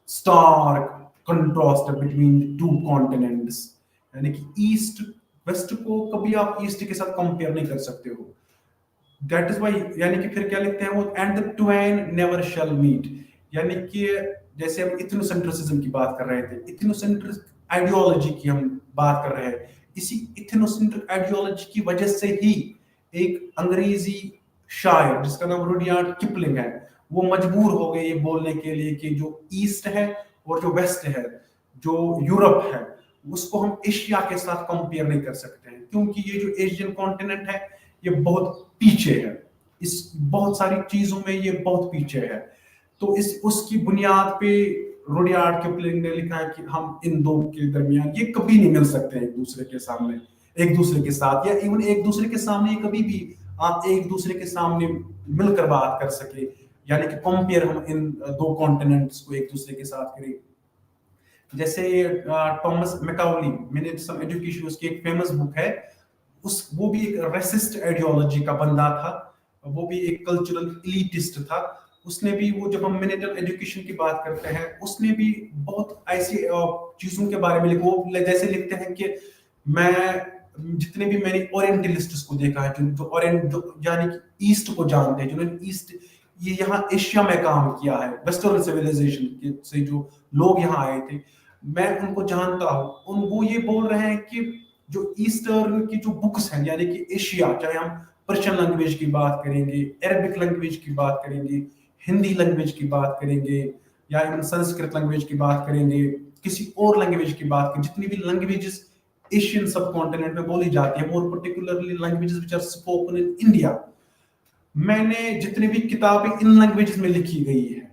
stark contrast between the two continents. यानी कि east west को कभी आप east के साथ compare नहीं कर सकते हो। दैट इज व्हाई, यानी कि फिर क्या लिखते हैं वो, and the twain never shall meet. यानी कि जैसे हम इथनोसेंट्रिसिज्म की बात कर रहे थे, इथनोसेंट्रिक आइडियोलॉजी की हम बात कर रहे हैं, इसी इथनोसेंट्रिक आइडियोलॉजी की वजह से ही एक अंग्रेजी शायर जिसका नाम रुडयार्ड किपलिंग है, वो मजबूर हो गए ये बोलने के लिए कि जो ईस्ट है और जो वेस्ट है, जो यूरोप है, उसको हम एशिया के साथ कंपेयर नहीं कर सकते हैं, क्योंकि ये जो एशियन कॉन्टिनेंट है ये बहुत पीछे है, इस बहुत सारी चीजों में ये बहुत पीछे है। तो इस उसकी बुनियाद पे रुडयार्ड किपलिंग ने लिखा है कि हम इन दो के दरमियान ये कभी नहीं मिल सकते एक दूसरे के सामने, एक दूसरे के साथ, या इवन एक दूसरे के सामने कभी भी आप एक दूसरे के सामने मिलकर बात कर सके, यानी कि कंपेयर हम इन दो कॉन्टिनेंट्स को एक दूसरे के साथ करें। जैसे टॉमस मैकाउली, मिनट्स ऑफ एजुकेशन, उसकी एक फेमस बुक है, वो भी एक रेसिस्ट आइडियोलॉजी का बंदा था, वो भी एक कल्चरल इलीटिस्ट था। उसने भी, वो जब हम मिनिटल एजुकेशन की बात करते हैं, उसने भी बहुत ऐसी चीजों के बारे में लिखा। वो जैसे लिखते हैं कि जितने भी मैंने ओरिएंटलिस्ट्स को देखा है, जो ओरिएंट, जो यानी कि ईस्ट को जानते हैं, जिन्होंने ईस्ट, ये यहाँ एशिया में काम किया है, वेस्टर्न सिविलाइजेशन से जो लोग यहाँ आए थे, मैं उनको जानता हूँ। वो ये बोल रहे हैं कि जो ईस्टर्न की जो बुक्स हैं, यानी कि एशिया, चाहे हम पर्शियन लैंग्वेज की बात करेंगे, अरबिक लैंग्वेज की बात करेंगे, हिंदी लैंग्वेज की बात करेंगे, या इवन संस्कृत लैंग्वेज की बात करेंगे, किसी और लैंग्वेज की बात करें, जितनी भी लैंग्वेजेस एशियन सब कॉन्टिनेंट में बोली जाती है, more particularly languages which are spoken in India, मैंने जितनी भी किताबें इन लैंग्वेजेस में लिखी गई है,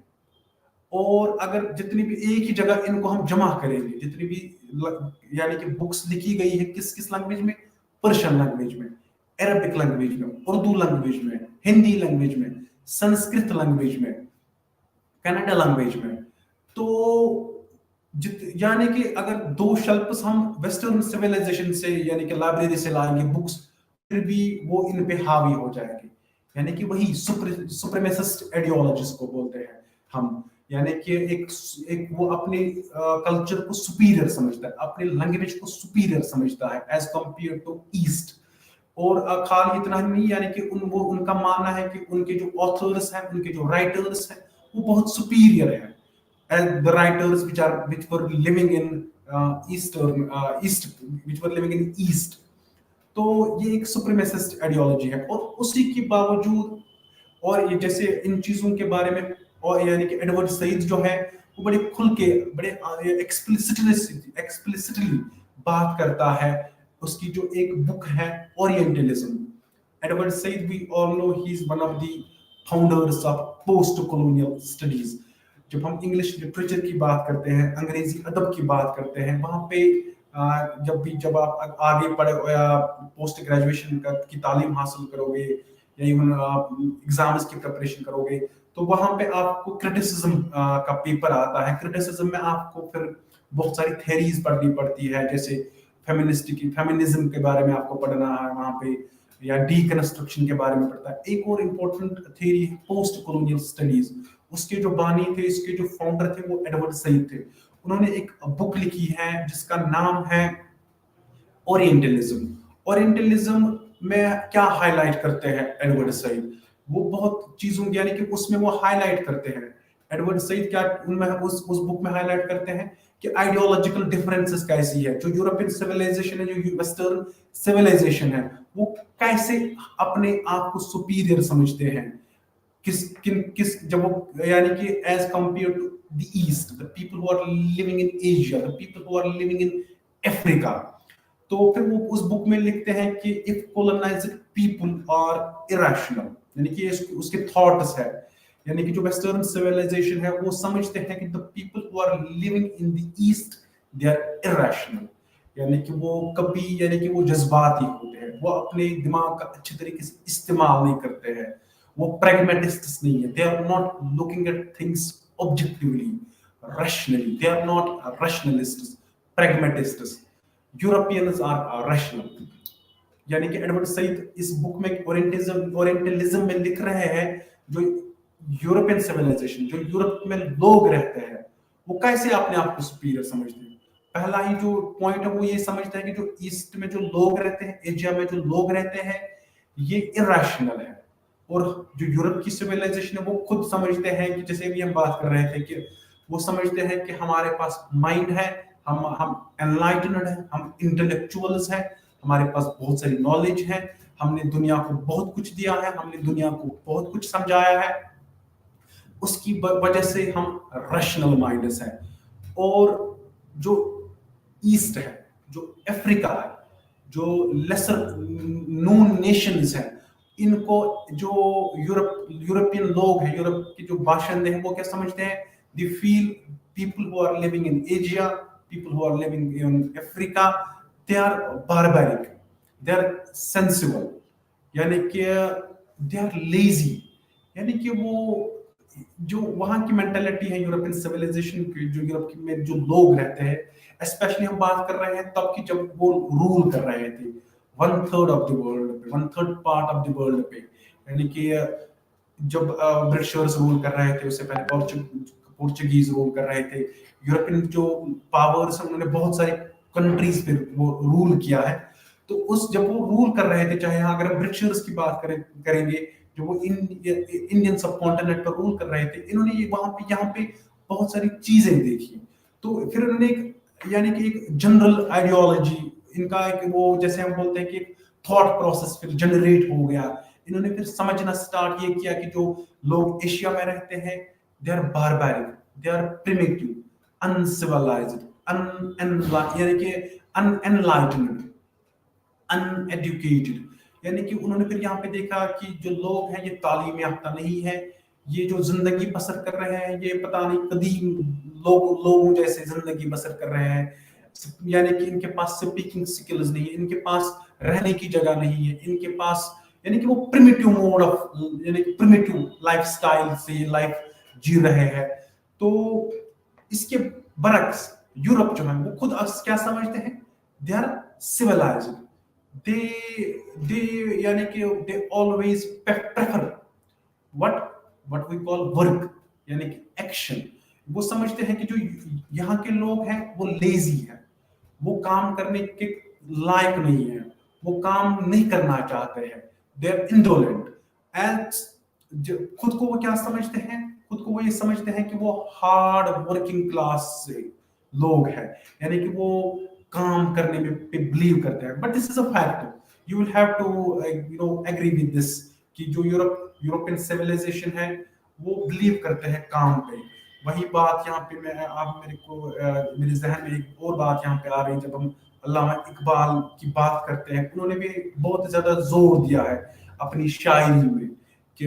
और अगर जितनी भी एक ही जगह इनको हम जमा करेंगे, जितनी भी यानी कि बुक्स लिखी गई है किस किस लैंग्वेज में, पर्शियन लैंग्वेज में, अरबिक लैंग्वेज में, उर्दू लैंग्वेज में, हिंदी लैंग्वेज में, संस्कृत लैंग्वेज में, कन्नड़ा लैंग्वेज में, तो यानी कि अगर दो शेल्फ्स हम वेस्टर्न सिविलाइजेशन से, यानी कि लाइब्रेरी से लाएंगे बुक्स, फिर भी वो इन पे हावी हो जाएगी। यानी कि वही सुप्रीमेसिस्ट आइडियोलॉजीज को बोलते हैं हम, यानी कि एक वो अपने कल्चर को सुपीरियर समझता है, अपने लैंग्वेज को सुपीरियर समझता है एज कंपेयर टू ईस्ट। और खाली इतना ही नहीं, यानी कि उनका मानना है कि उनके जो ऑथर्स हैं, उनके जो राइटर्स हैं, वो बहुत सुपीरियर है and the writers which were living in east which were living in east। तो ये एक सुप्रीमेसिस्ट आइडियोलॉजी है। और उसी के बावजूद, और ये जैसे इन चीजों के बारे में, और यानी कि एडवर्ड सईद जो है वो बड़े खुल के, बड़े एक्सप्लिसिटली बात करता है। उसकी जो एक बुक है Orientalism, Edward Said, we all know he is one of the founders of post colonial studies. जब हम इंग्लिश लिटरेचर की बात करते हैं, अंग्रेजी अदब की बात करते हैं, वहां पे जब आप आगे पढ़े या पोस्ट ग्रेजुएशन की तालीम हासिल करोगे या इवन एग्जाम्स की प्रिपरेशन करोगे, तो वहां पे आपको क्रिटिसिज्म का पेपर आता है। क्रिटिसिज्म में आपको फिर बहुत सारी थेरीज पढ़नी पड़ती है, जैसे फेमिनिज्म के बारे में आपको पढ़ना है वहां पे, या डीकंस्ट्रक्शन के बारे में पढ़ता है। एक और इम्पोर्टेंट थ्योरी है पोस्ट कॉलोनियल स्टडीज। उसके जो बानी थे, इसके जो फाउंडर थे, वो एडवर्ड सईद थे। उन्होंने एक बुक लिखी है जिसका नाम है ओरिएंटलिज्म। ओरिएंटलिज्म में क्या हाईलाइट करते हैं एडवर्ड सईद? वो बहुत चीजों, यानी कि उसमें वो हाईलाइट करते हैं एडवर्ड सईद, क्या उनमें उस बुक में हाईलाइट करते हैं कि आइडियोलॉजिकल डिफरेंसेस कैसी है। जो यूरोपियन सिविलाइजेशन है, जो वेस्टर्न सिविलाइजेशन है, वो कैसे अपने आप को सुपीरियर समझते हैं, किस जब वो, यानी कि as compared to the East, the people who are living in Asia, the people who are living in Africa. तो फिर वो उस बुक में लिखते हैं कि if colonized people are irrational, यानी कि उसके थॉट्स है, यानी कि जो वेस्टर्न सिविलाइजेशन है वो समझते हैं कि the people who are living in the East they are irrational, यानी कि वो कभी, यानी कि वो जज्बाती होते हैं, वो अपने दिमाग का अच्छे तरीके से इस्तेमाल नहीं करते हैं, वो प्रैग्मेटिस्ट्स नहीं है, they are not looking at things objectively rationally, they are not rationalists, pragmatists. Europeans are rational. यानी कि एडवर्ड सईद इस बुक में ओरिएंटलिज्म में लिख रहे हैं, जो यूरोपियन सिविलाइजेशन, जो यूरोप में लोग रहते हैं, वो कैसे अपने आप को सुपीरियर समझते हैं। पहला ही जो पॉइंट है वो ये समझते हैं कि जो ईस्ट में जो लोग रहते हैं, एशिया में जो लोग रहते हैं, ये इरेशनल है। और जो यूरोप की सिविलाइजेशन है वो खुद समझते हैं कि, जैसे भी हम बात कर रहे थे, कि वो समझते हैं कि हमारे पास माइंड है, हम एनलाइटनड है, हम इंटेलेक्चुअल्स हैं, हमारे पास बहुत सारी नॉलेज है, हमने दुनिया को बहुत कुछ दिया है, हमने दुनिया को बहुत कुछ समझाया है, उसकी वजह से हम रैशनल माइंड्स हैं। और जो ईस्ट है, जो अफ्रीका है, जो लेसर नोन नेशंस हैं, इनको जो यूरोपियन लोग हैं, यूरोप के जो बाशिंदे हैं, वो क्या समझते हैं? They feel people who are living in Asia, people who are living in Africa, they are barbaric, they are sensual, यानी कि they are lazy, यानी कि वो जो वहां की मेंटालिटी है यूरोपियन सिविलाइजेशन की, जो यूरोप में जो लोग रहते हैं, स्पेशली हम बात कर रहे हैं तब की जब वो रूल कर रहे थे 1/3 ऑफ द वर्ल्ड पे, 1/3 पार्ट ऑफ द वर्ल्ड पे, यानी कि जब ब्रिटिशर्स रूल कर रहे थे, उससे पहले पोर्चुगीज रूल कर रहे थे, यूरोपियन जो पावर्स हैं उन्होंने बहुत सारे कंट्रीज पे वो रूल किया है। तो उस जब वो रूल कर रहे थे, चाहे अगर हम ब्रिटिशर्स की बात करेंगे, जो वो इंडियन सब कॉन्टिनेंट पर रूल कर रहे थे, इन्होंने ये वहां पे यहाँ पे बहुत सारी चीजें देखी। तो फिर उन्होंने एक, यानी कि एक जनरल आइडियोलॉजी, इनका एक वो, जैसे हम बोलते हैं कि थॉट प्रोसेस फिर जनरेट हो गया। इन्होंने फिर समझना स्टार्ट ये किया कि जो लोग एशिया में रहते हैं, they are barbaric, they are primitive, uncivilised, यानी कि अनएनलाइटन्ड, अनएडुकेटेड। यानी कि उन्होंने फिर यहाँ पे देखा कि जो लोग हैं ये तालीम याफ्ता नहीं है, ये जो जिंदगी बसर कर रहे हैं ये पता नहीं कदीम लोगों जैसे जिंदगी बसर कर रहे हैं, यानी कि इनके पास स्पीकिंग स्किल्स नहीं है, इनके पास रहने की जगह नहीं है, इनके पास, यानी कि वो प्रिमिटिव मोड ऑफ, यानी कि प्रिमिटिव लाइफस्टाइल से लाइफ जी रहे हैं। तो इसके बरक्स यूरोप जो है वो खुद क्या समझते हैं? दे आर सिविलाइज्ड, दे यानी कि they always prefer what we call work, यानी कि एक्शन। वो समझते हैं कि जो यहाँ के लोग हैं वो लेजी है, वो काम करने के लायक नहीं है, वो काम नहीं करना चाहते हैं, दे आर इंडोलेंट। खुद को वो क्या समझते हैं? खुद को वो ये समझते हैं कि वो हार्ड वर्किंग क्लास से लोग हैं, यानी कि वो काम करने में पे बिलीव करते हैं। But this is a fact, you will have to agree with this कि जो यूरोपियन सिविलाइजेशन है वो बिलीव करते हैं काम पे। वही बात यहाँ पे मैं आप मेरे को मेरे जहन में एक और बात यहाँ पे आ रही है। जब हम अल्लामा इकबाल की बात करते हैं, उन्होंने भी बहुत ज्यादा जोर दिया है अपनी शायरी में कि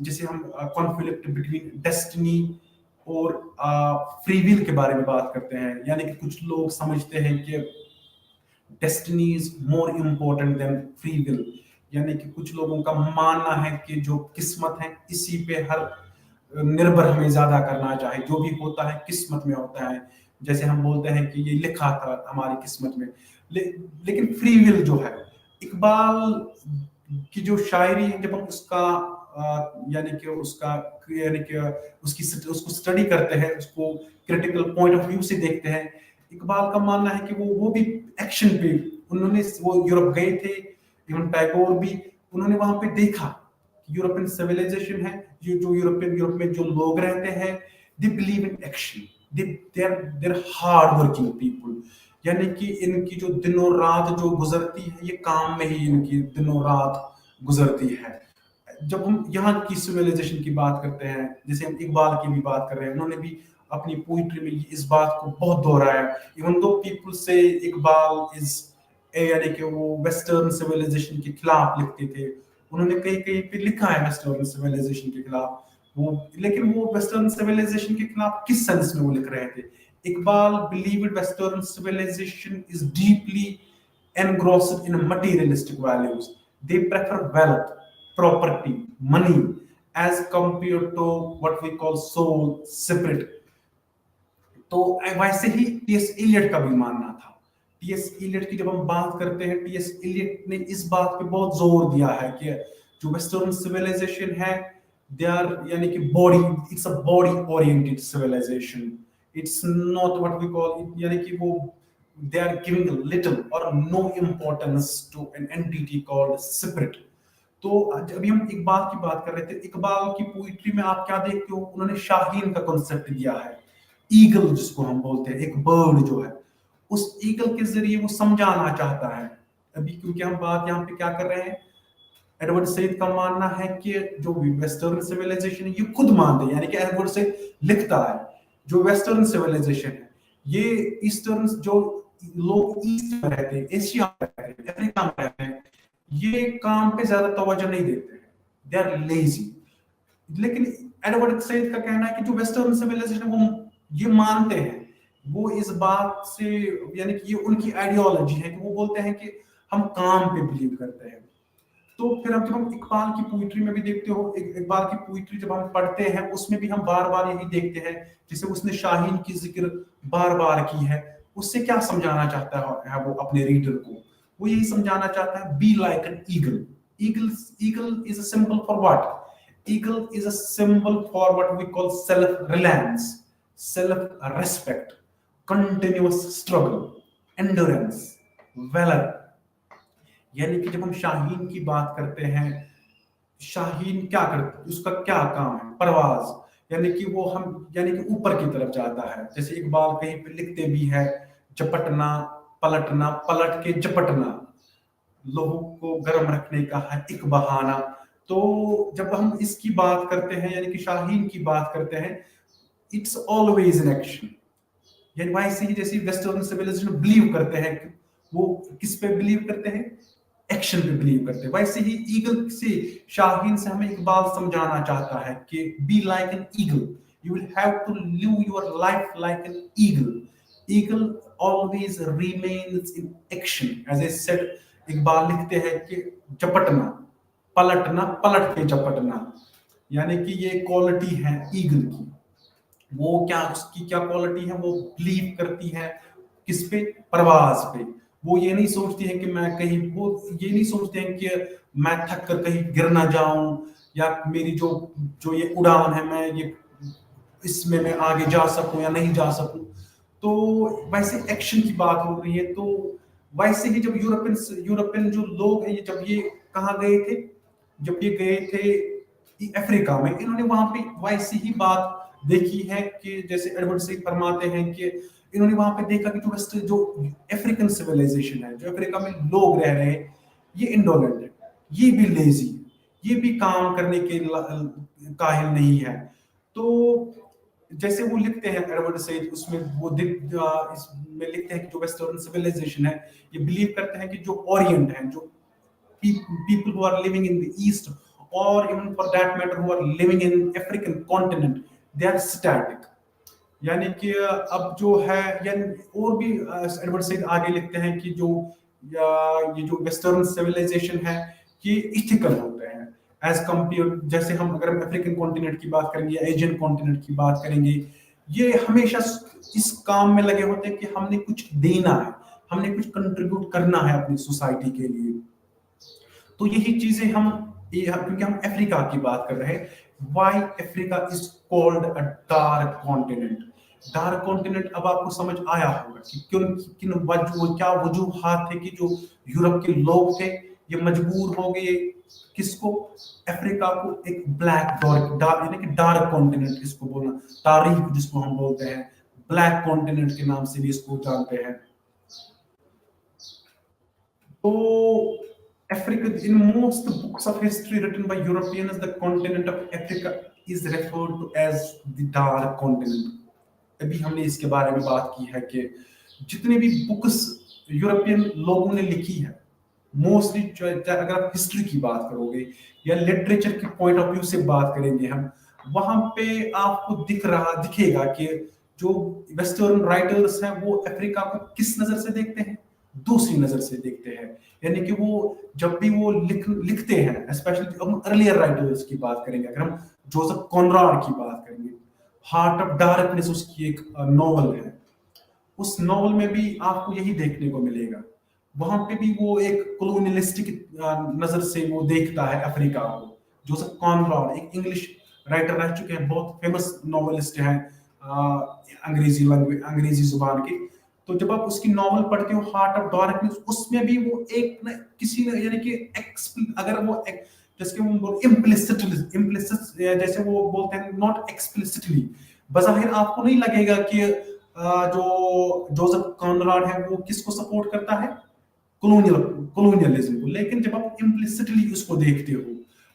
जैसे हम कॉन्फ्लिक्ट बिटवीन डेस्टिनी और फ्री विल के बारे में बात करते हैं। यानी कि कुछ लोग समझते हैं कि destiny is more important then free will. यानी कि कुछ लोगों का मानना है कि जो किस्मत है इसी पे हर निर्भर हमें ज्यादा करना चाहिए, जो भी होता है किस्मत में होता है। जैसे हम बोलते हैं कि ये लिखा था हमारी किस्मत में। लेकिन फ्री विल जो है, इकबाल की जो शायरी है, जब हम उसका यानी कि उसका यानी कि उसको स्टडी करते हैं, उसको क्रिटिकल पॉइंट ऑफ व्यू से देखते हैं, इकबाल का मानना है कि वो भी एक्शन पे उन्होंने वो यूरोप गए थे। इवन टैगोर भी उन्होंने वहां पे देखा यूरोपियन सिविलाइजेशन है, ये जो यूरोप में जो लोग रहते हैं, they believe in action, they are hard working people. यानी कि इनकी जो दिनों रात जो गुजरती है, ये काम में ही इनकी दिनों रात गुजरती है। जब हम यहाँ की सिविलाइजेशन की बात करते हैं, जैसे हम इकबाल की भी बात कर रहे हैं, उन्होंने भी अपनी पोइट्री में इस बात को बहुत दोहराया। इवन दो पीपल से इकबाल इज यानी कि वो वेस्टर्न सिविलाइजेशन के खिलाफ लिखते थे, उन्होंने कहीं कहीं पे लिखा है वेस्टर्न सिविलाइजेशन के खिलाफ वो, लेकिन वो वेस्टर्न सिविलाइजेशन के खिलाफ किस सेंस में वो लिख रहे थे? Iqbal believed Western civilization is deeply engrossed in materialistic values. They prefer wealth, property, money as compared to what we call soul, spirit. तो वैसे ही टीएस इलियट का भी मानना था। टीएस इलियट की जब हम बात करते हैं, टीएस इलियट ने इस बात पे बहुत जोर दिया है कि जो वेस्टर्न सिविलाइजेशन है, दे आर यानी कि body, it's a body oriented civilization, it's not what we call it, यानी कि वो they are giving little or no importance to an entity called spirit. तो अभी हम इकबाल की बात कर रहे थे, इकबाल की पोइट्री में आप क्या देखते हो? उन्होंने शाहीन का कॉन्सेप्ट दिया है, ईगल जिसको हम बोलते हैं, एक बर्ड जो है, उस ईगल के जरिए वो समझाना चाहता है। अभी क्योंकि हम बात यहाँ पे क्या कर रहे हैं, एडवर्ड सईद का मानना है कि जो वेस्टर्न सिविलाइजेशन है, ये खुद मानते हैं, यानी कि एडवर्ड सईद लिखता है जो वेस्टर्न सिविलाइजेशन है, ये ईस्टर्न जो लोग ईस्ट में रहते हैं, एशिया में रहते हैं, अफ्रीका में रहते हैं, ये काम पे ज्यादा तवज्जो नहीं देते हैं, दे आर लेजी। लेकिन एडवर्ड सईद का कहना है कि जो वेस्टर्न सिविलाइजेशन वो ये मानते हैं, वो इस बात से यानी कि ये उनकी आइडियोलॉजी है कि वो बोलते हैं कि हम काम पे बिलीव करते हैं। तो फिर अब जब हम इकबाल की पोइट्री में भी देखते हो, इकबाल की पोइट्री जब हम पढ़ते हैं, उसमें भी हम बार बार यही देखते हैं, जैसे उसने शाहीन की जिक्र बार बार की है, उससे क्या समझाना चाहता है वो अपने रीडर को? वो यही समझाना चाहता है, be like an eagle. Eagle is a symbol for what? Eagle is a symbol for what we call self reliance, self respect, continuous struggle, endurance, valour. यानी कि जब हम शाहीन की बात करते हैं, शाहीन क्या करता है, उसका क्या काम है? परवाज, यानी कि वो हम यानी कि ऊपर की तरफ जाता है। जैसे इकबाल कहीं पे लिखते भी है, झपटना, पलटना, पलट के झपटना, लोगों को गर्म रखने का है एक बहाना। तो जब हम इसकी बात करते हैं, यानी कि शाहीन की बात करते हैं, इट्स ऑलवेज इन एक्शन। यानी वैसे ही जैसे वेस्टर्न सिविलाइजेशन बिलीव करते हैं, वो किस पे बिलीव करते हैं? एक्शन पे बिलीव करते हैं। वैसे ही ईगल से, शाहीन से हमें इकबाल समझाना चाहता है कि be like an eagle, you will have to live your life like an eagle. Eagle always remains in action. As I said, Iqbal लिखते हैं कि झपटना, पलटना, पलट के झपटना, यानी कि ये क्वालिटी है ईगल की। वो क्या, उसकी क्या क्वालिटी है? वो बिलीव करती है किस पे? परवाज पे। वो ये नहीं सोचती है कि मैं कहीं, वो ये नहीं सोचते हैं कि मैं थक कर कहीं गिर ना जाऊं, या मेरी जो जो ये उड़ान है, मैं ये इसमें मैं आगे जा सकूं या नहीं जा सकूं। तो वैसे एक्शन की बात हो रही है। तो वैसे ही जब यूरोपियन जो लोग हैं, ये जब ये कहाँ गए थे, जब ये गए थे अफ्रीका में, इन्होंने वहां पे वैसी ही बात देखी है कि जैसे एडवर्ड सईद फरमाते हैं कि इन्होंने वहां पे देखा कि जो अफ्रीकन सिविलाइजेशन है, जो अफ्रीका में लोग रह रहे हैं, ये इंडोलेंट है, ये भी लेजी है, ये भी काम करने के काहिल नहीं है। तो जैसे वो लिखते हैं एडवर्ड सईद, उसमें वो इसमें लिखते हैं कि जो वेस्टर्न सिविलाइजेशन है, ये बिलीव करते हैं कि जो ओरिएंट है, जो people who are living in the east, or even for that matter who are living in African continent, they are static। यानी कि अब जो है, यानी और भी एडवर्ड सईद आगे लिखते हैं कि जो ये जो वेस्टर्न सिविलाइजेशन है, ये इथिकल होते हैं एज कंपेयर, जैसे हम अगर हम अफ्रीकन कॉन्टिनेंट की बात करेंगे या एशियन कॉन्टिनेंट की बात करेंगे, ये हमेशा इस काम में लगे होते हैं कि हमने कुछ देना है, हमने कुछ कंट्रीब्यूट करना है अपनी सोसाइटी के लिए। तो यही चीजें हम, क्योंकि हम अफ्रीका की बात कर रहे हैं, why Africa is called a dark continent. Dark continent अब आपको समझ आया होगा कि किन क्या वजूहात थे कि जो यूरोप के लोग थे ये मजबूर हो गए किसको, अफ्रीका को एक ब्लैक यानी कि डार्क कॉन्टिनेंट इसको बोलना, तारीख जिसको हम बोलते हैं, ब्लैक कॉन्टिनेंट के नाम से भी इसको जानते हैं। तो Africa, in most books of history written by Europeans, the continent of Africa is referred to as the dark continent। अभी हमने इसके बारे में बात की है कि जितने भी बुक्स यूरोपियन लोगों ने लिखी है, मोस्टली अगर आप हिस्ट्री की बात करोगे या लिटरेचर के पॉइंट ऑफ व्यू से बात करेंगे हम, वहां पे आपको दिखेगा कि जो वेस्टर्न राइटर्स हैं वो अफ्रीका को किस नजर से देखते हैं, दूसरी नजर से देखते हैं। यानी कि वो जब भी वो लिखते हैं, स्पेशली हम अर्लियर राइटर्स की बात करेंगे, अगर हम जोसेफ कॉनराड की बात करेंगे, हार्ट ऑफ डार्कनेस उसकी एक नॉवल है, उस नॉवल में भी आपको यही देखने को मिलेगा। वहां पे भी वो एक कॉलोनियलिस्टिक नजर से वो देखता है अफ्रीका को। जोसेफ कॉनराड एक इंग्लिश राइटर रह चुके हैं, बहुत फेमस नॉवेलिस्ट हैं अंग्रेजी जुबान के। तो जब आप उसकी नॉवल पढ़ते हो हार्ट ऑफ डार्कनेस, उसमें भी वो एक न किसी ने, यानी कि अगर वो जैसे वो बोल इम्प्लिसिट जैसे वो बोलते हैं, नॉट एक्सप्लिसिटली, बज़ाहिर आपको नहीं लगेगा कि जो जोसेफ कॉनराड है वो किसको सपोर्ट करता है, कॉलोनियलिज्म को। लेकिन जब आप इम्प्लिसिटली उसको देखते हो,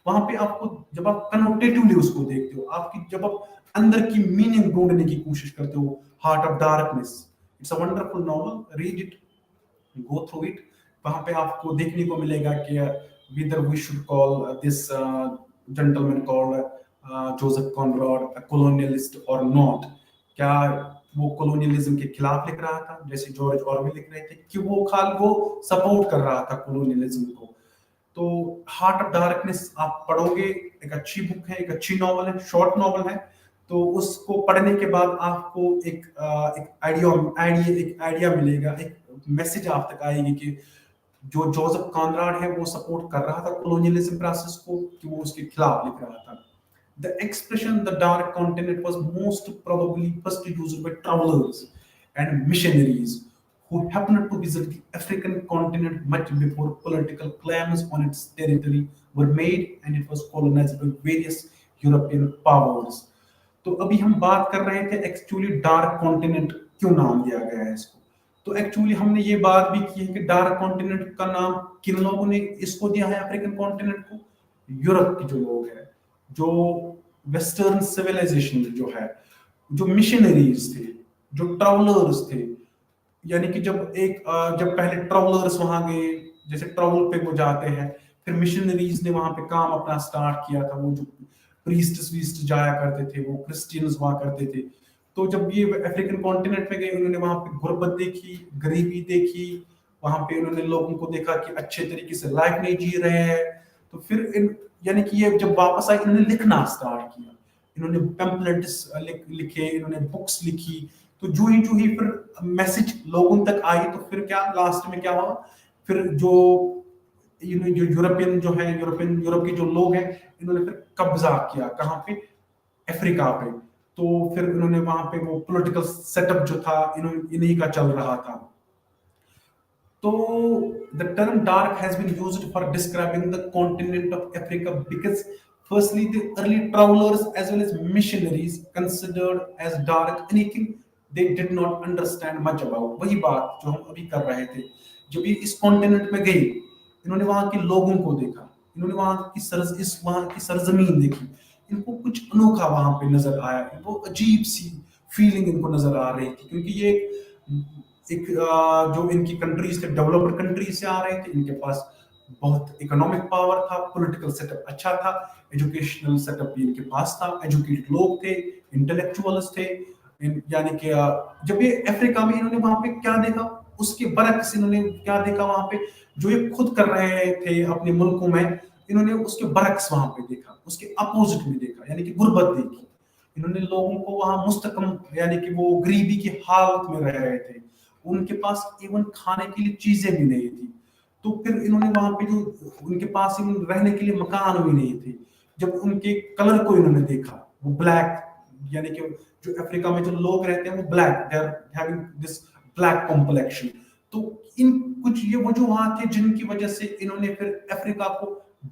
वहां पे आपको, जब आप कनोटेटिवली उसको देखते हो, आपकी जब आप अंदर की मीनिंग ढूंढने की कोशिश करते हो, heart of darkness, it's a wonderful novel, read it, go through it. वहां पे आपको देखने को मिलेगा कि whether we should call this gentleman called Joseph Conrad a colonialist or not। क्या वो कॉलोनियलिज्म के खिलाफ लिख रहा था जैसे जॉर्ज ऑरवेल लिख रहे थे, कि वो सपोर्ट कर रहा था कॉलोनियलिज्म को। तो हार्ट ऑफ डार्कनेस आप पढ़ोगे, एक अच्छी बुक है, एक अच्छी नॉवल है, शॉर्ट नॉवल है। तो उसको पढ़ने के बाद आपको एक आइडिया मिलेगा, एक मैसेज आप तक आएगी कि जो जोसेफ कॉनराड है वो सपोर्ट कर रहा था कॉलोनियलिज्म प्रोसेस को, कि वो उसके खिलाफ लिख रहा था। The expression the dark continent was most probably first used by travelers and missionaries who happened to visit the African continent much before political claims on its territory were made and it was colonized by various European powers। तो अभी हम बात कर रहे थे actually dark continent क्यों नाम दिया गया है इसको। तो एक्चुअली हमने ये बात भी की है कि डार्क कॉन्टिनेंट का नाम किन लोगों ने इसको दिया है, अफ्रीकन कॉन्टिनेंट को, यूरोप के जो लोग हैं, जो वेस्टर्न सिविलाइजेशन जो है, जो मिशनरीज थे, जो ट्रैवलर्स थे। यानी कि जब पहले ट्रैवलर्स वहां गए, जैसे ट्रैवल पे वो जाते हैं, फिर मिशनरीज ने वहां पे काम अपना स्टार्ट किया था, वो जो प्रीस्ट जाया करते थे, वो क्रिश्चियंस हुआ करते थे। तो जब ये अफ्रीकन कॉन्टिनेंट पे गए, उन्होंने वहां पे गुर्बत देखी, गरीबी देखी, वहां पे उन्होंने लोगों को देखा कि अच्छे तरीके से लाइफ नहीं जी रहे हैं। तो फिर यानी कि ये जब वापस आए, इन्होंने लिखना स्टार्ट किया, इन्होंने पैम्पलेट्स लिखे, इन्होंने बुक्स लिखी। तो जो ही फिर मैसेज लोगों तक आई, तो फिर क्या लास्ट में क्या हुआ, फिर जो यूरोपियन जो है, यूरोप के जो लोग हैं, इन्होंने फिर कब्जा किया कहाँ पे, अफ्रीका पे। तो फिर उन्होंने वहां पे वो पॉलिटिकल सेटअप जो था इन्हीं का चल रहा था। तो the term dark has been used for describing the continent of Africa because firstly the early travelers as well as missionaries considered as dark anything they did not understand much about। वही बात जो हम अभी कर रहे थे, जब ये इस कॉन्टिनेंट में गए, इन्होंने वहां के लोगों को देखा, इन्होंने वहां की सरजमीन देखी, इनको कुछ अनोखा वहां पे नजर आया, इनको अजीब सी फीलिंग इनको नजर आ रही थी, क्योंकि ये जो इनकी कंट्रीज थे, डेवलप्ड कंट्रीज से आ रहे थे, इनके पास बहुत इकोनॉमिक पावर था, पॉलिटिकल सेटअप अच्छा था, एजुकेशनल सेटअप भी इनके पास था, एजुकेटेड लोग थे, इंटेलेक्चुअल्स थे। यानी कि जब ये अफ्रीका में, इन्होंने वहां पे क्या देखा, उसके बरक्स इन्होंने क्या देखा वहां पे, जो ये खुद कर रहे थे अपने मुल्कों में, इन्होंने उसके बरक्स वहां पे देखा, उसके अपोजिट में देखा, यानी कि गुर्बत देखी। इन्होंने लोगों को वहां मुस्तकम, यानी कि वो गरीबी की हालत में रह रहे थे, उनके पास इवन खाने के लिए चीजें भी नहीं थी। तो फिर इन्होंने वहां पे जो उनके पास रहने के लिए मकान भी नहीं थे, जब उनके कलर को इन्होंने देखा, वो ब्लैक, यानी कि जो अफ्रीका में जो लोग रहते हैं वो black, they are having this black complexion. तो इन कुछ ये वजूहात थे जिनकी वजह से इन्होंने फिर अफ्रीका को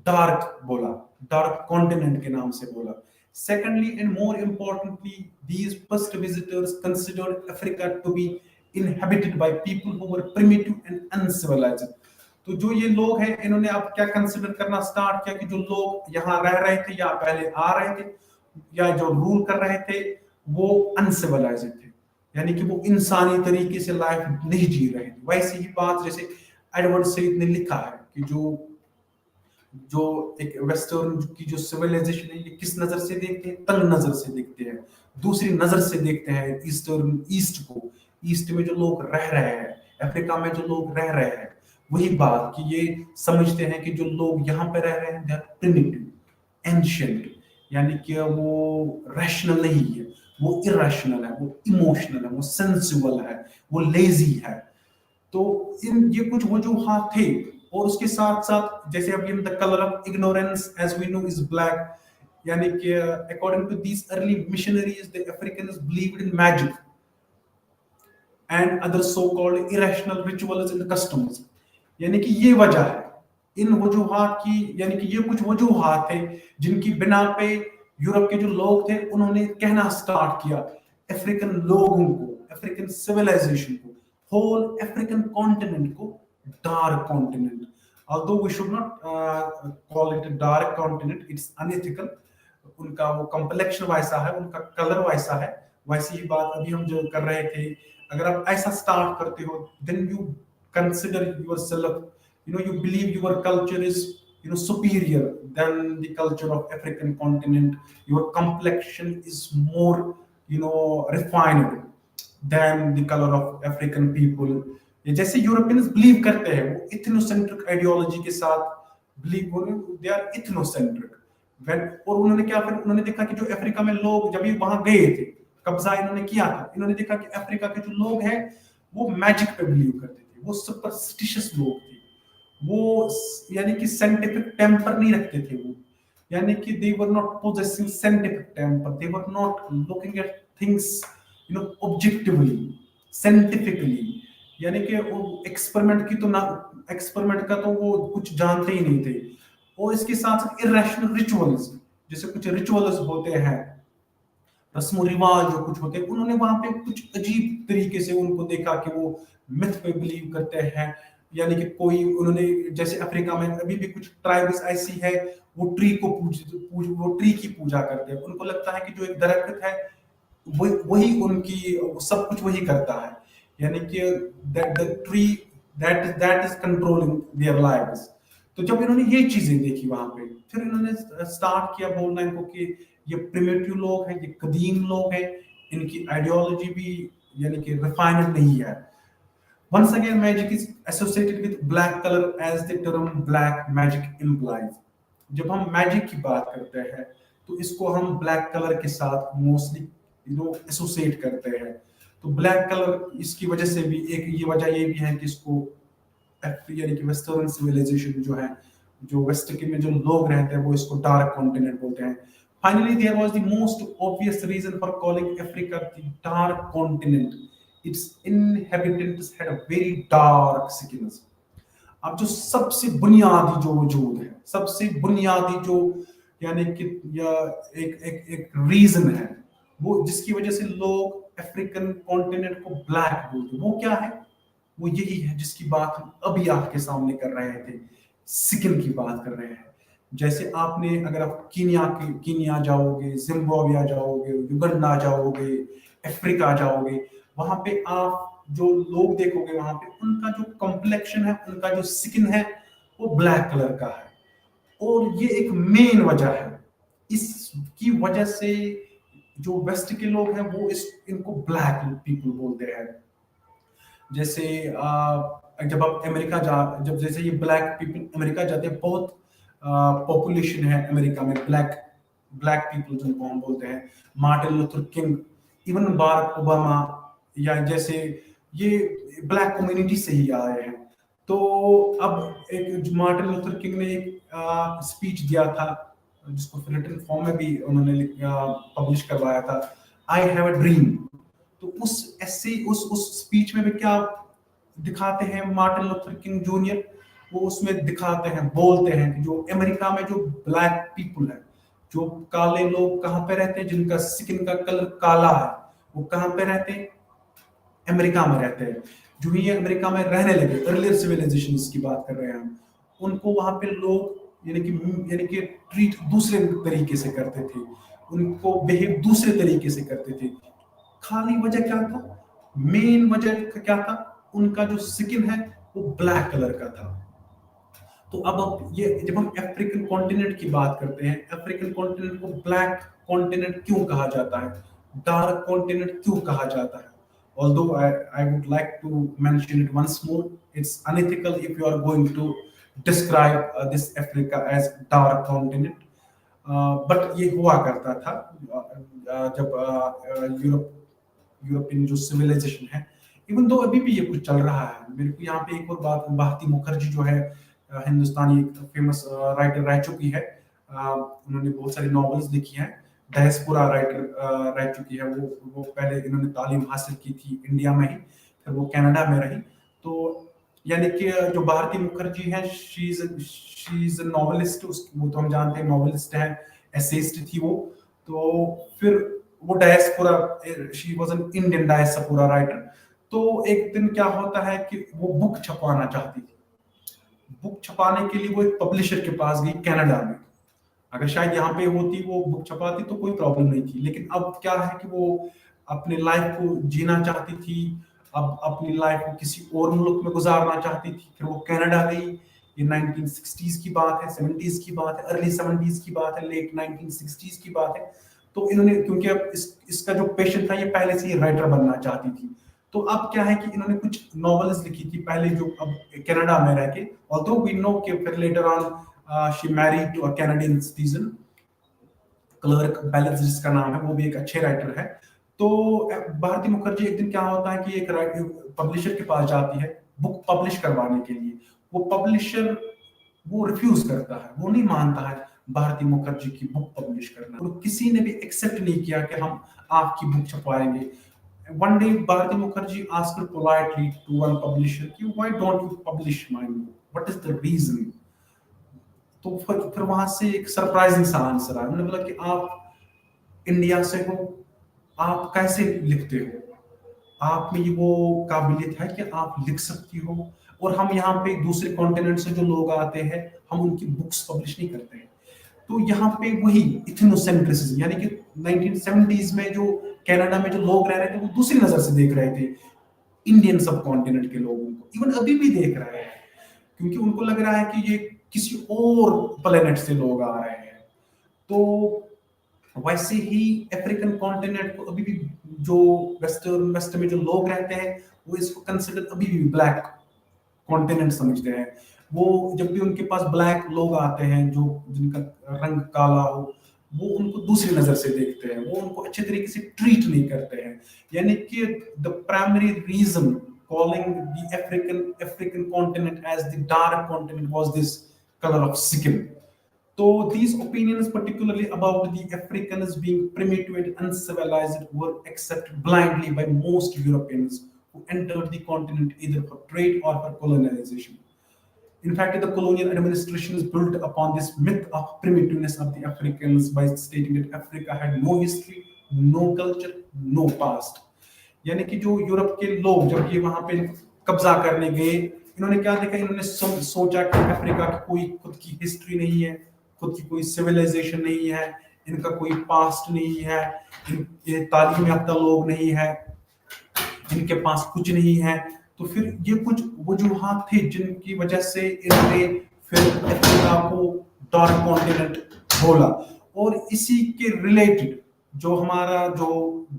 डार्क बोला, डार्क कॉन्टिनेंट के नाम से बोला। Secondly, and more importantly, these first visitors considered Africa to be inhabited by people who were primitive and uncivilized. तो जो ये लोग हैं, इन्होंने अब क्या कंसिडर करना स्टार्ट किया कि जो लोग यहाँ रह रहे थे या पहले आ रहे थे या जो रूल कर रहे थे, वो अनसिविलाइज्ड थे, यानी कि वो इंसानी तरीके से लाइफ नहीं जी रहे थे। वैसी ही बात जैसे एडवर्ड सईद ने लिखा है कि जो जो एक वेस्टर्न की जो सिविलाइजेशन है, ये किस नजर से देखते हैं, तंग नजर से देखते हैं, दूसरी नजर से देखते हैं ईस्ट को। ईस्ट में जो लोग रह रहे हैं, अफ्रीका में जो लोग रह रहे हैं, वही बात कि ये समझते हैं कि जो लोग यहाँ पे रह रहे हैं, दे आर प्रिमिटिव, एंशिएंट, यानी कि वो रैशनल नहीं है, वो इरेशनल है, वो इमोशनल है, वो सेंसिबल है, वो लेजी है। तो इन ये कुछ वजूहात थे। और उसके साथ साथ जैसे अभी the colour of ignorance as we know is black, यानी कि according to these early missionaries the Africans believed in magic and other so called irrational rituals and customs. यानी कि ये वजह है इन वजूहात की, यानी कि ये कुछ वजूहात थे जिनकी बिना पे यूरोप के जो लोग थे उन्होंने कहना स्टार्ट किया अफ्रीकन लोगों को, अफ्रीकन सिविलाइजेशन को, होल अफ्रीकन कॉन्टिनेंट को dark continent. Although we should not call it a dark continent, it's unethical. उनका वो complexion वैसा है, उनका कलर वैसा है। वैसी ही बात अभी हम जो कर रहे थे, अगर आप ऐसा स्टार्ट करते हो, then you consider yourself, you believe your culture is superior than the culture of African continent. Your complexion is more refined than the color of African people. जैसे यूरोपियंस बिलीव करते हैं, वो इथनोसेंट्रिक आइडियोलॉजी के साथ believe हो रहे हैं, they are ethnocentric. और उन्होंने क्या, फिर उन्होंने देखा कि जो अफ्रीका में लोग जब ये वहां गए थे, कब्जा इन्होंने किया था, इन्होंने देखा कि अफ्रीका के जो लोग हैं वो मैजिक पे बिलीव करते थे, वो सुपरस्टिशियस लोग थे, वो यानी कि साइंटिफिक टेम्पर नहीं रखते थे, वो यानी कि they were not possessing scientific temper, they were not looking at things objectively, scientifically, यानी कि एक्सपेरिमेंट की तो ना, एक्सपेरिमेंट का तो वो कुछ जानते ही नहीं थे। और इसके साथ साथ इरेशनल रिचुअल्स, जैसे कुछ रिचुअल्स होते हैं, रस्म रिवाज जो कुछ होते हैं, उन्होंने वहां पे कुछ अजीब तरीके से उनको देखा कि वो मिथ पे बिलीव करते हैं। यानी कि कोई उन्होंने, जैसे अफ्रीका में अभी भी कुछ ट्राइब्स ऐसी है, वो ट्री को वो ट्री की पूजा करते हैं, उनको लगता है कि जो एक दरख्त है वही उनकी सब कुछ वही करता है, यानी कि that the tree that is controlling their lives। तो जब इन्होंने ये चीजें देखी वहां पे, फिर इन्होंने स्टार्ट किया बोलना इनको कि ये प्रिमिटिव लोग हैं, ये कदीम लोग हैं, इनकी आइडियोलॉजी भी यानी कि रिफाइंड नहीं है। Once again, magic is associated with black color as the term black magic implies। जब हम मैजिक की बात करते हैं तो इसको हम ब्लैक कलर के साथ मोस्टली एसोसिएट करते हैं। तो ब्लैक कलर इसकी वजह से भी एक ये वजह ये भी है कि इसको यानी कि वेस्टर्न सिविलाइजेशन जो है, जो वेस्ट के में जो लोग रहते हैं, वो इसको डार्क कॉन्टिनेंट बोलते हैं। Finally there was the most obvious reason for calling Africa the dark continent, its inhabitants had a very dark skins. अब जो सबसे बुनियादी जो वजूद है, सबसे बुनियादी जो यानी कि या एक एक एक रीजन है, वो जिसकी वजह से लोग अफ्रीकन कॉन्टिनेंट को ब्लैक बोलते हैं, वो क्या है? वो यही है जिसकी बात हम अभी आपके सामने कर रहे थे। स्किन की बात कर रहे हैं। जैसे आपने अगर आप कीनिया जाओगे, जिम्बाब्वे जाओगे, युगांडा जाओगे, अफ्रीका जाओगे, वहां पे आप जो लोग देखोगे वहां पे उनका जो कॉम्प्लेक्शन है, उनका जो स्किन है वो ब्लैक कलर का है। और ये एक मेन वजह है। इसकी वजह से जो वेस्ट के लोग हैं वो इनको ब्लैक पीपल बोलते हैं। जैसे जब आप अमेरिका जब जैसे ये ब्लैक पीपल अमेरिका जाते हैं, बहुत पॉपुलेशन है अमेरिका में ब्लैक ब्लैक पीपल जिनको हम बोलते हैं। Martin Luther king, even Barack Obama, या जैसे ये ब्लैक कम्युनिटी से ही आए हैं। तो अब एक मार्टिन लूथर किंग ने एक स्पीच दिया था जिसको रिटन फॉर्म में भी उन्होंने पब्लिश करवाया था, आई हैव अ ड्रीम। तो उस ऐसे उस स्पीच में भी क्या दिखाते हैं मार्टिन लूथर किंग जूनियर, वो उसमें दिखाते हैं, बोलते हैं कि जो अमेरिका में जो ब्लैक पीपल है, जो काले लोग कहाँ पे रहते हैं, जिनका स्किन का कलर काला है, वो कहाँ पे रहते हैं, अमेरिका में रहते हैं। जो ये अमेरिका में रहने लगे, अर्लियर सिविलाइजेशन की बात कर रहे हैं हम, उनको वहां पे लोग यानी कि ट्रीट दूसरे तरीके से करते थे, उनको बिहेव दूसरे तरीके से करते थे। खाली वजह क्या था, मेन वजह क्या था, उनका जो स्किन है वो ब्लैक कलर का था। तो अब ये जब हम अफ्रीकन कॉन्टिनेंट की बात करते हैं, अफ्रीकन कॉन्टिनेंट को ब्लैक कॉन्टिनेंट क्यों कहा जाता है, डार्क कॉन्टिनेंट क्यों कहा जाता है? Although I would like to mention it once more, it's unethical if you are going to describe this Africa as dark continent. But ये हुआ करता था जब यूरोपियन जो सिविलाइजेशन है, इवन दो अभी भी ये कुछ चल रहा है। मेरे को यहाँ पे एक और बात, भारती मुखर्जी जो है हिंदुस्तानी फेमस राइटर रह चुकी है, उन्होंने बहुत सारी नॉवेल्स लिखी हैं, डायस्पोरा राइटर रह चुकी है। वो पहले इन्होंने तालीम हासिल की थी इंडिया में ही, फिर वो कनाडा में रही। तो यानी कि जो भारती मुखर्जी है, शी इज नॉवेलिस्ट, वो तो हम जानते हैं नॉवेलिस्ट है, एसेइस्ट थी वो। तो फिर वो diaspora, she was an Indian diaspora writer. तो एक दिन क्या होता है कि वो बुक छपवाना चाहती थी। बुक छपाने के लिए वो एक पब्लिशर के पास गई कनाडा में। अगर शायद यहाँ पे होती, वो बुक छपाती तो कोई प्रॉब्लम नहीं थी, लेकिन अब क्या है कि वो अपने लाइफ को जीना चाहती थी, अब अपनी लाइफ को किसी और मुल्क में गुजारना चाहती थी। फिर वो कनाडा गई। ये 1960s की बात है, 70s की बात है, अर्ली 70s की बात है, लेट 1960s की बात है। तो इन्होंने, क्योंकि अब इसका जो पेशेंट था, ये पहले से ही राइटर बनना चाहती थी। तो अब क्या है कि इन्होंने कुछ नॉवेल्स लिखी थी पहले, जो अब कनाडा में रह के, ऑल्दो वी नो कि फिर later on she married to a Canadian citizen, Clark Blaise जिसका नाम है, वो भी एक अच्छे राइटर है। तो भारती मुखर्जी, एक दिन क्या होता है कि एक पब्लिशर के पास जाती है बुक पब्लिश करवाने के लिए। वो पब्लिशर वो रिफ्यूज करता है, वो नहीं मानता है भारती मुखर्जी की बुक पब्लिश करना, और किसी ने भी एक्सेप्ट नहीं किया कि हम आपकी book छपवाएंगे। One day Bharati Mukherjee asked her politely to one publisher कि why don't you publish my book? What is the reason? तो फिर वहां से एक सरप्राइजिंग सा आंसर आया। उन्होंने बोला कि आप इंडिया से हो, आप कैसे लिखते हो, आप में ये वो काबिलियत है कि आप लिख सकती हो, और हम यहाँ पे दूसरे कॉन्टिनेंट से जो लोग आते हैं, हम उनकी बुक्स पब्लिश नहीं करते हैं। तो यहाँ पे वही इथनोसेंट्रिज्म, यानी कि 1970s में जो कनाडा में जो लोग रह रहे थे, वो दूसरी नजर से देख रहे थे इंडियन सब कॉन्टिनेंट के लोगों को, इवन अभी भी देख रहे हैं, क्योंकि उनको लग रहा है कि ये किसी और प्लेनेट से लोग आ रहे हैं। तो वैसे ही अफ्रीकन कॉन्टिनेंट को अभी भी जो वेस्ट में जो लोग रहते हैं, वो इसको कंसिडर अभी भी ब्लैक कॉन्टिनेंट समझते हैं। वो जब भी उनके पास ब्लैक लोग आते हैं, जो जिनका रंग काला हो, वो उनको दूसरी नजर से देखते हैं, वो उनको अच्छे तरीके से ट्रीट नहीं करते हैं। यानी कि the primary reason calling the African continent as the dark continent was this color of skin. So these opinions, particularly about the Africans being primitive and uncivilized, were accepted blindly by most Europeans who entered the continent either for trade or for colonization. In fact, the colonial administration is built upon this myth of primitiveness of the Africans by stating that Africa had no history, no culture, no past. यानी कि जो Europe के लोग जब ये वहां पे कब्जा करने गए, इन्होंने क्या देखा, इन्होंने सोचा कि अफ्रीका की कोई खुद की हिस्ट्री नहीं है, खुद की कोई सिविलाइजेशन नहीं है, इनका कोई पास्ट नहीं है, ये तालीम याफ्ता लोग नहीं है, इनके पास कुछ नहीं है। तो फिर ये कुछ वजूहात थे जिनकी वजह से इन्होंने फिर अफ्रीका को डार्क कॉन्टिनेंट बोला। और इसी के रिलेटेड जो हमारा जो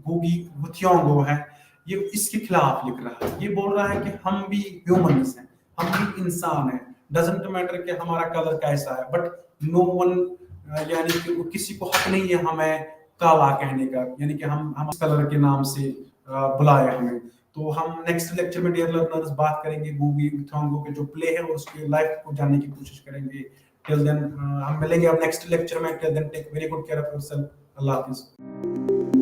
गुगी वुथियोंगो है, ये इसके खिलाफ लिख रहा है। ये बोल रहा है कि हम भी ह्यूमंस हैं, हम भी इंसान हैं, डजंट मैटर कि हमारा कलर कैसा है, बट नो वन, यानी कि किसी को हक नहीं है हमें काला कहने का, यानी कि हम कलर के नाम से बुलाए हमें। तो हम नेक्स्ट लेक्चर में डियर लर्नर्स बात करेंगे गुगी वुथियोंगो के जो प्ले है और उसके लाइफ को जानने की कोशिश करेंगे। टिल देन हम मिलेंगे अब नेक्स्ट लेक्चर में। Till then take very good care of yourself. अल्लाह हाफिज।